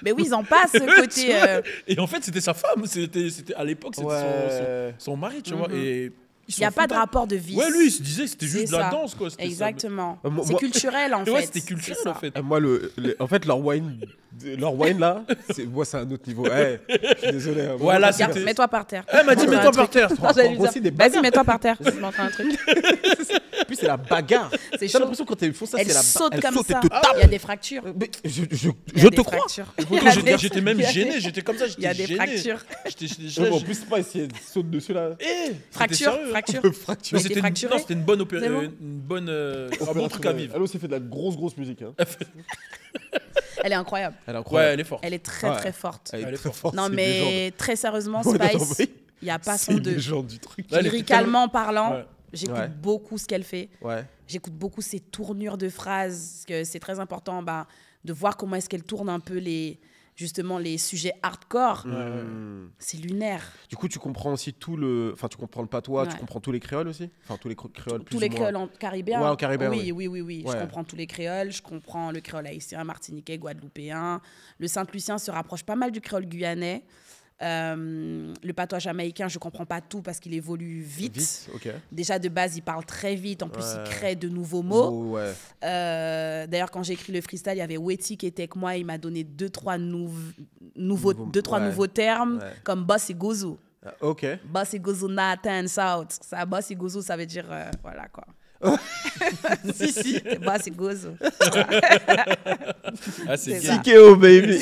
Mais oui, ils en passent ce côté. Et en fait, c'était sa femme. C'était à l'époque, c'était son mari, tu vois. Et il n'y a pas de rapport de vie. Ouais, lui, il se disait que c'était juste de la danse, quoi. Exactement. C'est culturel, en fait. Ouais, c'était culturel, en fait. Moi, en fait, leur wine là, c'est un autre niveau. Je suis désolé. Voilà, mets-toi par terre. Elle m'a dit, mets-toi par terre. Vas-y, mets-toi par terre. Je vais montrer un truc. En plus, c'est la bagarre. C'est chaud. J'ai l'impression quand elle font ça, elle saute comme ça. Il y a des fractures. Je te crois. J'étais même gêné. J'étais comme ça. Il y a des fractures. En plus, pas essayer de sauter dessus là. Fracture. C'était une bonne un bon truc à vivre. Elle aussi fait de la grosse musique. Elle est incroyable. Ouais, elle est forte. Elle est très très forte. Elle est très forte. Non mais très sérieusement, Spice, il n'y a pas son de lyricalement parlant. J'écoute beaucoup ce qu'elle fait. J'écoute beaucoup ses tournures de phrases. Parce que c'est très important de voir comment est-ce qu'elle tourne un peu les sujets hardcore. C'est lunaire. Du coup, tu comprends aussi tu comprends le patois, tu comprends tous les créoles aussi. Enfin, tous les créoles plus tous les créoles en caribéen. Ouais, en caribéen. Oui. Je comprends tous les créoles. Je comprends le créole haïtien, martiniquais, guadeloupéen. Le Saint-Lucien se rapproche pas mal du créole guyanais. Le patois jamaïcain, je comprends pas tout parce qu'il évolue vite. Déjà de base, il parle très vite. En plus, il crée de nouveaux mots. D'ailleurs, quand j'ai écrit le freestyle, il y avait Weti qui était avec moi. Il m'a donné 2-3 nouveaux termes comme boss et gozo. Boss et gozo Nathan South. Ça, boss et gozo, ça veut dire voilà quoi. si. Boss et gozo. C'est TKO baby.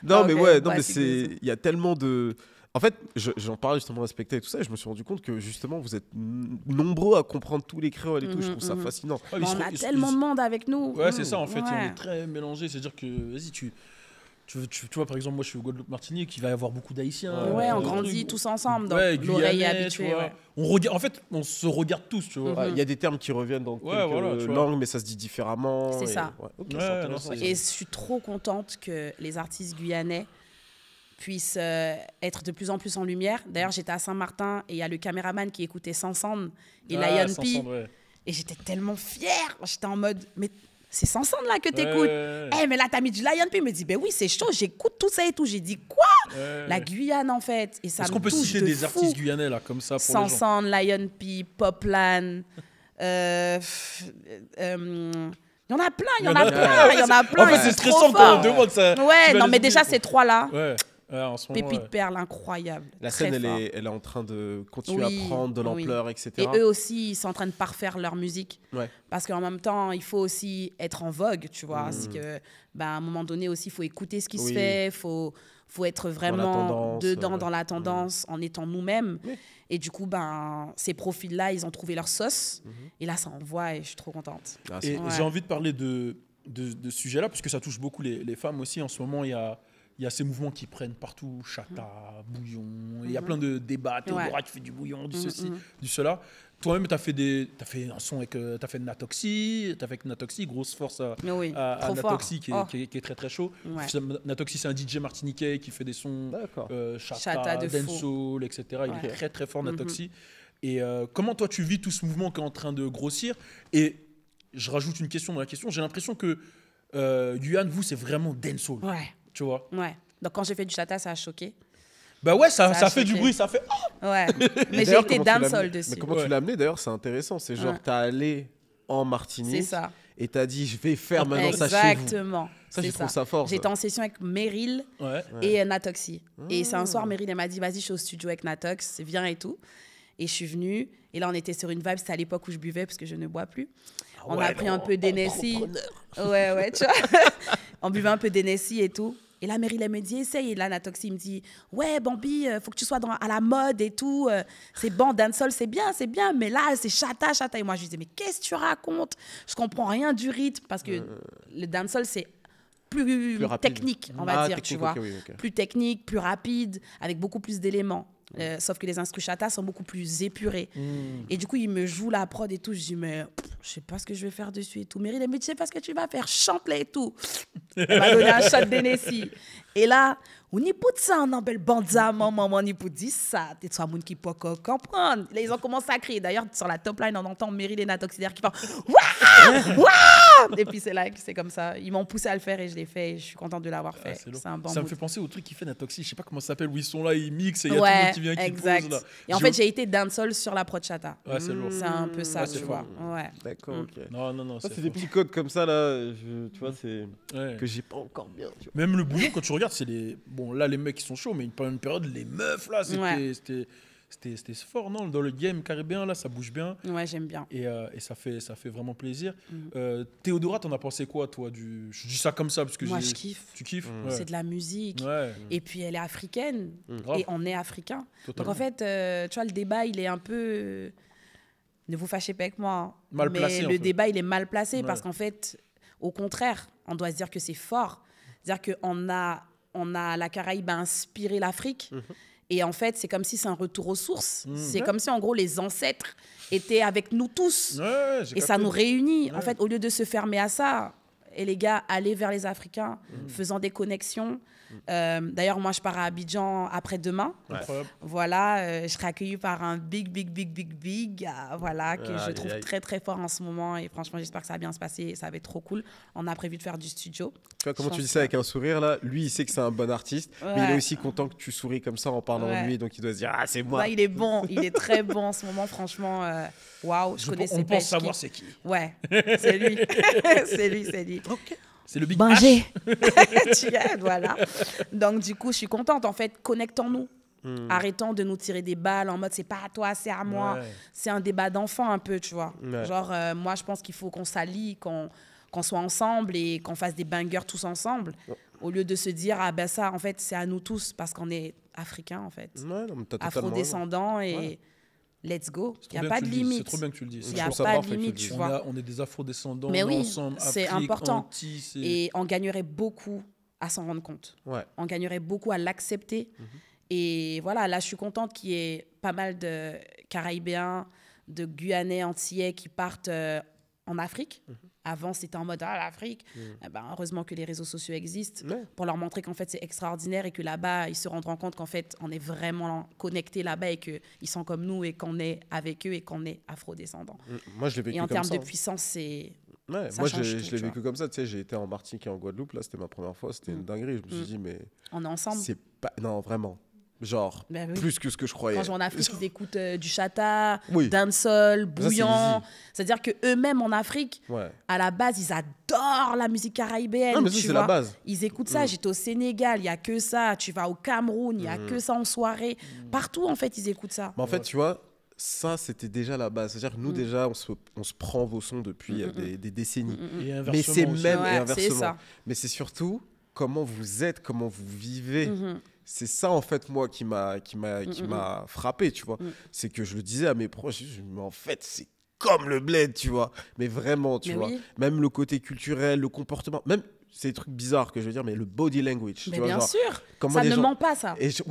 Non, mais il y a tellement de... En fait, j'en parlais justement à Specta et tout ça, et je me suis rendu compte que justement, vous êtes nombreux à comprendre tous les créoles et tout. Je trouve ça fascinant. On a tellement de monde avec nous. Ouais, c'est ça, en fait. On est très mélangés. C'est-à-dire que, vas-y, tu vois, par exemple, moi, je suis au Guadeloupe-Martinique, il va y avoir beaucoup d'Haïtiens. On grandit tous ensemble. Donc l'oreille est habituée. En fait, on se regarde tous, tu vois. Il y a des termes qui reviennent dans quelques langues, mais ça se dit différemment. C'est ça. Et je suis trop contente que les artistes guyanais puisse être de plus en plus en lumière. D'ailleurs, j'étais à Saint-Martin et il y a le caméraman qui écoutait Sansande et Lion P. Et j'étais tellement fière. J'étais en mode, mais c'est Sansande là que t'écoutes. Mais là, t'as mis du Lion P. Il me dit, ben oui, c'est chaud, j'écoute tout ça et tout. J'ai dit, quoi? La Guyane, en fait. Et ça Est-ce qu'on peut citer des artistes guyanais là, comme ça pour Sansande, Lion P, Poplan. Il y en a plein, il y en a plein. En fait, c'est stressant quand on demande ça. Ouais, non, mais déjà, ces trois-là. En ce moment, Pépite perle, incroyable. La scène, elle est en train de continuer à prendre de l'ampleur, etc. Et eux aussi, ils sont en train de parfaire leur musique. Parce qu'en même temps, il faut aussi être en vogue, tu vois. Parce que, à un moment donné aussi, il faut écouter ce qui se fait, il faut être vraiment dans la tendance, en étant nous-mêmes. Et du coup, ces profils-là, ils ont trouvé leur sauce. Et là, ça envoie et je suis trop contente. Et j'ai envie de parler de ce sujet-là, parce que ça touche beaucoup les femmes aussi. En ce moment, il y a ces mouvements qui prennent partout, chata, bouillon. Il y a plein de débats. Théodora qui fait du bouillon, du ceci, du cela. Toi-même, tu as fait un son avec Natoxy. Tu as fait Natoxy, grosse force à Natoxy qui est très très chaud. Natoxy, c'est un DJ martiniquais qui fait des sons chata, dancehall, etc. Il est très très fort, Natoxy. Et comment toi tu vis tout ce mouvement qui est en train de grossir? Et je rajoute une question dans la question. J'ai l'impression que Guyane, vous, c'est vraiment dancehall. Tu vois? Donc quand j'ai fait du chata, ça a choqué. Bah ouais, ça fait du bruit, ça fait... Ouais, mais j'ai été dancehall dessus. Mais comment tu l'as amené d'ailleurs, c'est intéressant. C'est genre, t'as allé en Martinique et t'as dit, je vais faire maintenant ça chez vous. Exactement. Ça, je trouve ça fort. J'étais en session avec Meryl et Natoxy. Et c'est un soir, Meryl, elle m'a dit, vas-y, je suis au studio avec Natox, viens et tout. Et je suis venue. Et là, on était sur une vibe. C'était à l'époque où je buvais parce que je ne bois plus. On a pris un peu d'Hennessy. Ouais, tu vois. On buvait un peu d'Hennessy et tout. Et là, Meryl, elle me dit, essaye. Et là, Natoxy me dit, ouais, Bambi, faut que tu sois à la mode et tout. C'est bon, dancehall, c'est bien. Mais là, c'est chata. Et moi, je disais, mais qu'est-ce que tu racontes? Je comprends rien du rythme. Parce que le dancehall, c'est plus technique, on va dire, tu vois. Okay. Plus technique, plus rapide, avec beaucoup plus d'éléments. Sauf que les instrus chata sont beaucoup plus épurés. Et du coup, il me joue la prod et tout. Je dis, mais je sais pas ce que je vais faire dessus et tout. Meryl, elle me dit, je sais pas ce que tu vas faire, chante-les et tout. Elle m'a donné un shot d'Hennessy. Et là, on y put ça, on appelle Banza, maman, on y put dit ça. T'es toi, moun qui peut comprendre. Là, ils ont commencé à crier. D'ailleurs, sur la top line, on entend Meryl et Natoxy qui parlent, waouh! Et puis c'est là que c'est comme ça. Ils m'ont poussé à le faire et je l'ai fait. Et je suis contente de l'avoir fait. C'est un bon ça me fait penser au truc qu'il fait Natoxy. Je sais pas comment ça s'appelle, où ils sont là, ils mixent et il y a tout le monde qui vient qui pose là. Et en fait, j'ai été dancehall sur la prod chata. C'est lourd. C'est un peu ça, tu vois. D'accord, ok. Non, c'est des petits codes comme ça là, tu vois, c'est que j'ai pas encore bien. Même le bouillon, quand tu regardes, c'est les... Bon, là, les mecs, ils sont chauds, mais pendant une période, les meufs, là, c'était fort, non? Dans le game caribéen, là, ça bouge bien. Ouais, j'aime bien. Et ça fait vraiment plaisir. Théodora, t'en as pensé quoi, toi? Je dis ça comme ça, parce que moi, je kiffe. Tu kiffes? C'est de la musique. Et puis, elle est africaine. Et on est africain. Totalement. Donc, en fait, tu vois, le débat, il est un peu... Ne vous fâchez pas avec moi. Mal placé, mais le débat, il est mal placé parce qu'en fait, au contraire, on doit se dire que c'est fort. C'est-à-dire qu'on a la Caraïbe a inspiré l'Afrique. Et en fait, c'est comme si c'est un retour aux sources. C'est comme si, en gros, les ancêtres étaient avec nous tous. Et ça nous réunit. En fait, au lieu de se fermer à ça, et les gars, allez vers les Africains, faisant des connexions. D'ailleurs, moi, je pars à Abidjan après-demain. Voilà, je serai accueillie par un big, voilà, que je trouve très, très fort en ce moment. Et franchement, j'espère que ça va bien se passer. Ça va être trop cool. On a prévu de faire du studio. Tu vois, comment tu dis ça avec un sourire, là? Lui, il sait que c'est un bon artiste, mais il est aussi content que tu souris comme ça en parlant de lui. Donc, il doit se dire, ah, c'est moi. Ouais, il est bon. Il est très bon en ce moment, franchement. Waouh, je connais ses On pense savoir c'est qui. Ouais, c'est lui. c'est lui. Okay. C'est le Big Banger. Voilà. Donc, du coup, je suis contente. En fait, connectons-nous. Arrêtons de nous tirer des balles en mode c'est pas à toi, c'est à moi. C'est un débat d'enfant un peu, tu vois. Genre, moi, je pense qu'il faut qu'on s'allie, qu'on soit ensemble et qu'on fasse des bangers tous ensemble. Au lieu de se dire, ah ben ça, en fait, c'est à nous tous parce qu'on est africains, en fait. Afro-descendants et... Let's go. Il n'y a pas de limite. C'est trop bien que tu le dis. Il n'y a pas de limite, tu vois. On est des afro-descendants ensemble. C'est important. Et on gagnerait beaucoup à s'en rendre compte. On gagnerait beaucoup à l'accepter. Et voilà, là, je suis contente qu'il y ait pas mal de Caraïbéens, de Guyanais, Antillais qui partent en Afrique, Avant, c'était en mode l'Afrique. Heureusement que les réseaux sociaux existent pour leur montrer qu'en fait, c'est extraordinaire et que là-bas, ils se rendront compte qu'en fait, on est vraiment connectés là-bas et qu'ils sont comme nous et qu'on est avec eux et qu'on est afro-descendants. Moi, je l'ai vécu et en comme termes ça. de puissance, c'est... Ouais, moi, je l'ai vécu comme ça. Tu sais, j'ai été en Martinique et en Guadeloupe. Là, c'était ma première fois. C'était une dinguerie. Je me suis dit, mais... On est ensemble. C'est pas... Non, vraiment. Genre, plus que ce que je croyais. Quand je vais en Afrique, ils écoutent du chata, dancehall, bouillon. C'est-à-dire qu'eux-mêmes en Afrique, à la base, ils adorent la musique caribéenne. Non, mais ça, c'est la base. Ils écoutent ça. J'étais au Sénégal, il n'y a que ça. Tu vas au Cameroun, il n'y a que ça en soirée. Partout, en fait, ils écoutent ça. Mais en fait, tu vois, ça, c'était déjà la base. C'est-à-dire que nous, déjà, on se prend vos sons depuis des décennies. Et inversement. Mais c'est même et inversement. C'est ça. Mais c'est surtout comment vous êtes, comment vous vivez. C'est ça, en fait, moi, qui m'a frappé, tu vois. C'est que je le disais à mes proches, mais en fait, c'est comme le bled, tu vois. Mais vraiment, tu vois. Même le côté culturel, le comportement, même... C'est des trucs bizarres que je veux dire, mais le body language. Mais tu vois, bien genre, sûr, ça ne ment pas, ça. Et je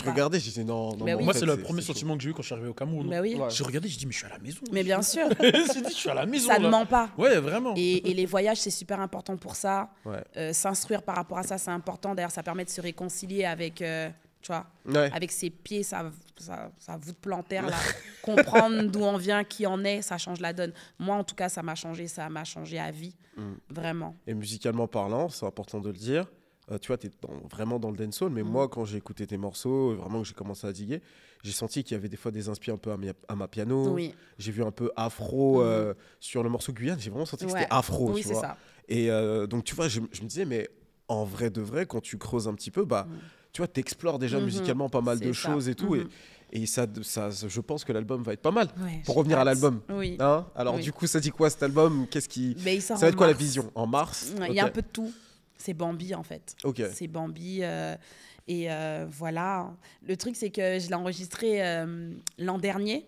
regardais, je disais non. Moi, c'est le premier sentiment que j'ai eu quand je suis arrivé au Cameroun. Je regardais, je dis, mais je suis à la maison. Mais bien sûr. Je suis à la maison. Ça ne ment pas. Ouais, vraiment. Et les voyages, c'est super important pour ça. S'instruire par rapport à ça, c'est important. D'ailleurs, ça permet de se réconcilier avec... tu vois, avec ses pieds, sa voûte plantaire, là, comprendre d'où on vient, qui on est, ça change la donne. Moi, en tout cas, ça m'a changé à vie, vraiment. Et musicalement parlant, c'est important de le dire, tu vois, tu es vraiment dans le dancehall, mais moi, quand j'ai écouté tes morceaux, vraiment que j'ai commencé à diguer, j'ai senti qu'il y avait des fois des inspi un peu à ma piano. J'ai vu un peu afro sur le morceau Guyane, j'ai vraiment senti que c'était afro, tu vois. Ça. Et donc, tu vois, je me disais, mais en vrai de vrai, quand tu creuses un petit peu, tu vois, t'explores déjà musicalement pas mal de choses et tout. Et ça, je pense que l'album va être pas mal. Pour revenir à l'album. Hein, alors, du coup, ça dit quoi cet album? Ça va être quoi la vision? En mars? Il y a un peu de tout. C'est Bambi, en fait. C'est Bambi. Et voilà. Le truc, c'est que je l'ai enregistré l'an dernier.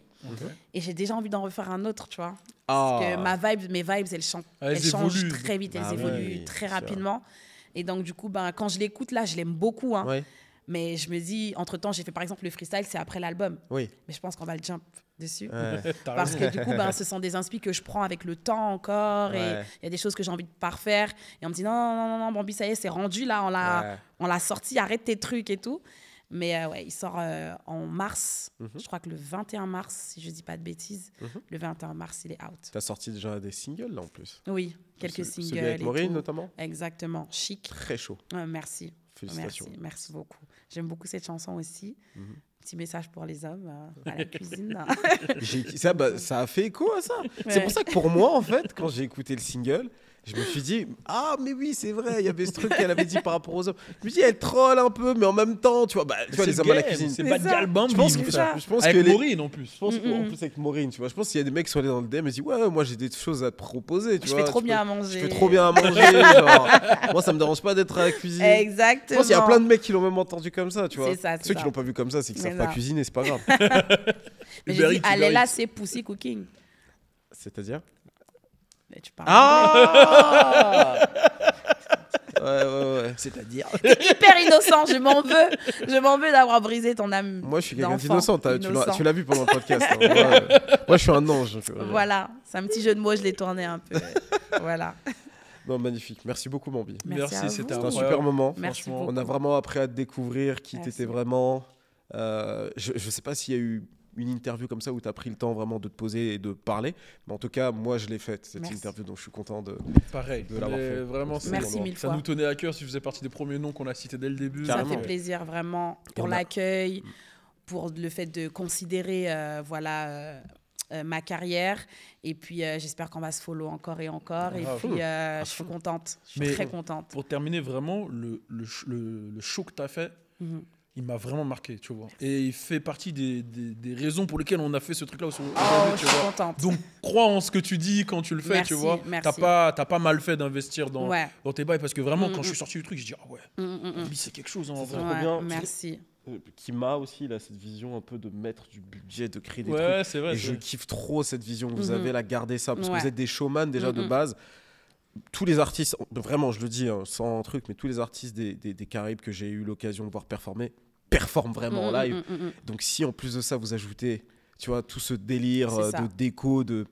Et j'ai déjà envie d'en refaire un autre, tu vois. Parce que mes vibes, elles changent très vite. Elles évoluent très rapidement. Et donc, du coup, quand je l'écoute, là, je l'aime beaucoup. Mais je me dis, entre-temps, j'ai fait, par exemple, le freestyle, c'est après l'album. Mais je pense qu'on va le jump dessus. Parce que, du coup, ce sont des inspi que je prends avec le temps encore. Et il y a des choses que j'ai envie de parfaire. Et on me dit, non, Bambi, ça y est, c'est rendu, là, on l'a sorti, arrête tes trucs et tout. Mais il sort en mars. Je crois que le 21 mars, si je ne dis pas de bêtises. Le 21 mars, il est out. Tu as sorti déjà des singles, là, en plus? Oui, quelques singles. Celui avec Maureen, notamment? Exactement. Chic. Très chaud. Merci. Félicitations. Merci beaucoup. J'aime beaucoup cette chanson aussi. Petit message pour les hommes à la cuisine. Ça a fait écho à ça. C'est pour ça que pour moi, en fait, quand j'ai écouté le single, je me suis dit, mais oui, c'est vrai, il y avait ce truc qu'elle avait dit par rapport aux hommes. Je me dis, elle troll un peu, mais en même temps, tu vois, les hommes à la cuisine. C'est pas de Galbam. Je pense avec Maureen en plus. Je pense en plus avec Maureen, tu vois. Je pense qu'il y a des mecs qui sont allés dans le DM et disent, ouais, moi j'ai des choses à te proposer. Tu vois, fais trop bien à manger. Je fais trop bien à manger. Genre, moi, ça me dérange pas d'être à la cuisine. Exactement. Je pense qu'il y a plein de mecs qui l'ont même entendu comme ça, tu vois. C'est ça. Ceux qui l'ont pas vu comme ça, c'est qu'ils savent pas cuisiner, c'est pas grave. Mais j'ai dit, allez là, c'est Pussy Cooking. C'est-à-dire? Mais tu parles ouais. C'est-à-dire t'es hyper innocent, je m'en veux d'avoir brisé ton âme. Moi, je suis quelqu'un d'innocent, tu l'as vu pendant le podcast. Moi, je suis un ange. Voilà, c'est un petit jeu de mots, je l'ai tourné un peu. Voilà. Non, magnifique. Merci beaucoup, Bambi. Merci, c'était un super moment. Merci on a vraiment appris à te découvrir, qui t'étais vraiment. Je sais pas s'il y a eu une interview comme ça où tu as pris le temps vraiment de te poser et de parler. Mais en tout cas, moi, je l'ai faite, cette interview, donc je suis content de l'avoir fait. Vraiment, merci mille fois. Ça nous tenait à cœur si tu faisais partie des premiers noms qu'on a cités dès le début. Ça fait plaisir, vraiment, pour l'accueil, pour le fait de considérer ma carrière. Et puis, j'espère qu'on va se follow encore et encore. Et puis, je suis contente. Je suis très contente. Pour terminer, vraiment, le show que tu as fait, il m'a vraiment marqué, tu vois. Et il fait partie des raisons pour lesquelles on a fait ce truc-là. Je suis contente. Donc, crois en ce que tu dis quand tu le fais, tu vois. T'as pas mal fait d'investir dans tes bails, parce que vraiment, quand je suis sorti du truc, je dis, c'est quelque chose, en vrai. Bien. Merci. Qui m'a aussi cette vision un peu de mettre du budget, de créer des trucs. C'est vrai. Et je kiffe trop cette vision que vous avez, garder ça, parce que vous êtes des showman déjà de base. Tous les artistes, vraiment, je le dis sans truc, mais tous les artistes des Caraïbes que j'ai eu l'occasion de voir performer, performent vraiment en live. Donc si en plus de ça, vous ajoutez tu vois, tout ce délire de déco, de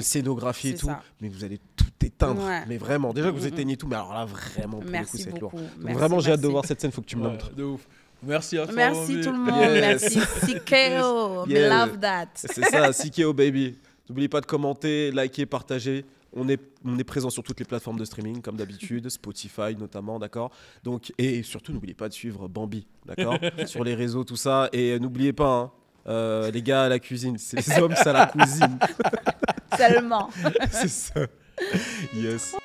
scénographie et tout, mais vous allez tout éteindre. Mais vraiment, déjà que vous éteignez tout, mais alors là, vraiment, pour le coup, c'est lourd. Donc vraiment, j'ai hâte de voir cette scène, il faut que tu me montres. De ouf. Merci à toi. Merci tout le monde. Merci. CKO. Love that. C'est ça, CKO, baby. N'oubliez pas de commenter, liker, partager. On est présent sur toutes les plateformes de streaming, comme d'habitude, Spotify notamment, d'accord. Donc, et surtout, n'oubliez pas de suivre Bambi, d'accord, sur les réseaux, tout ça. Et n'oubliez pas, les gars à la cuisine, c'est les hommes, c'est à la cuisine. Seulement. C'est ça. Yes.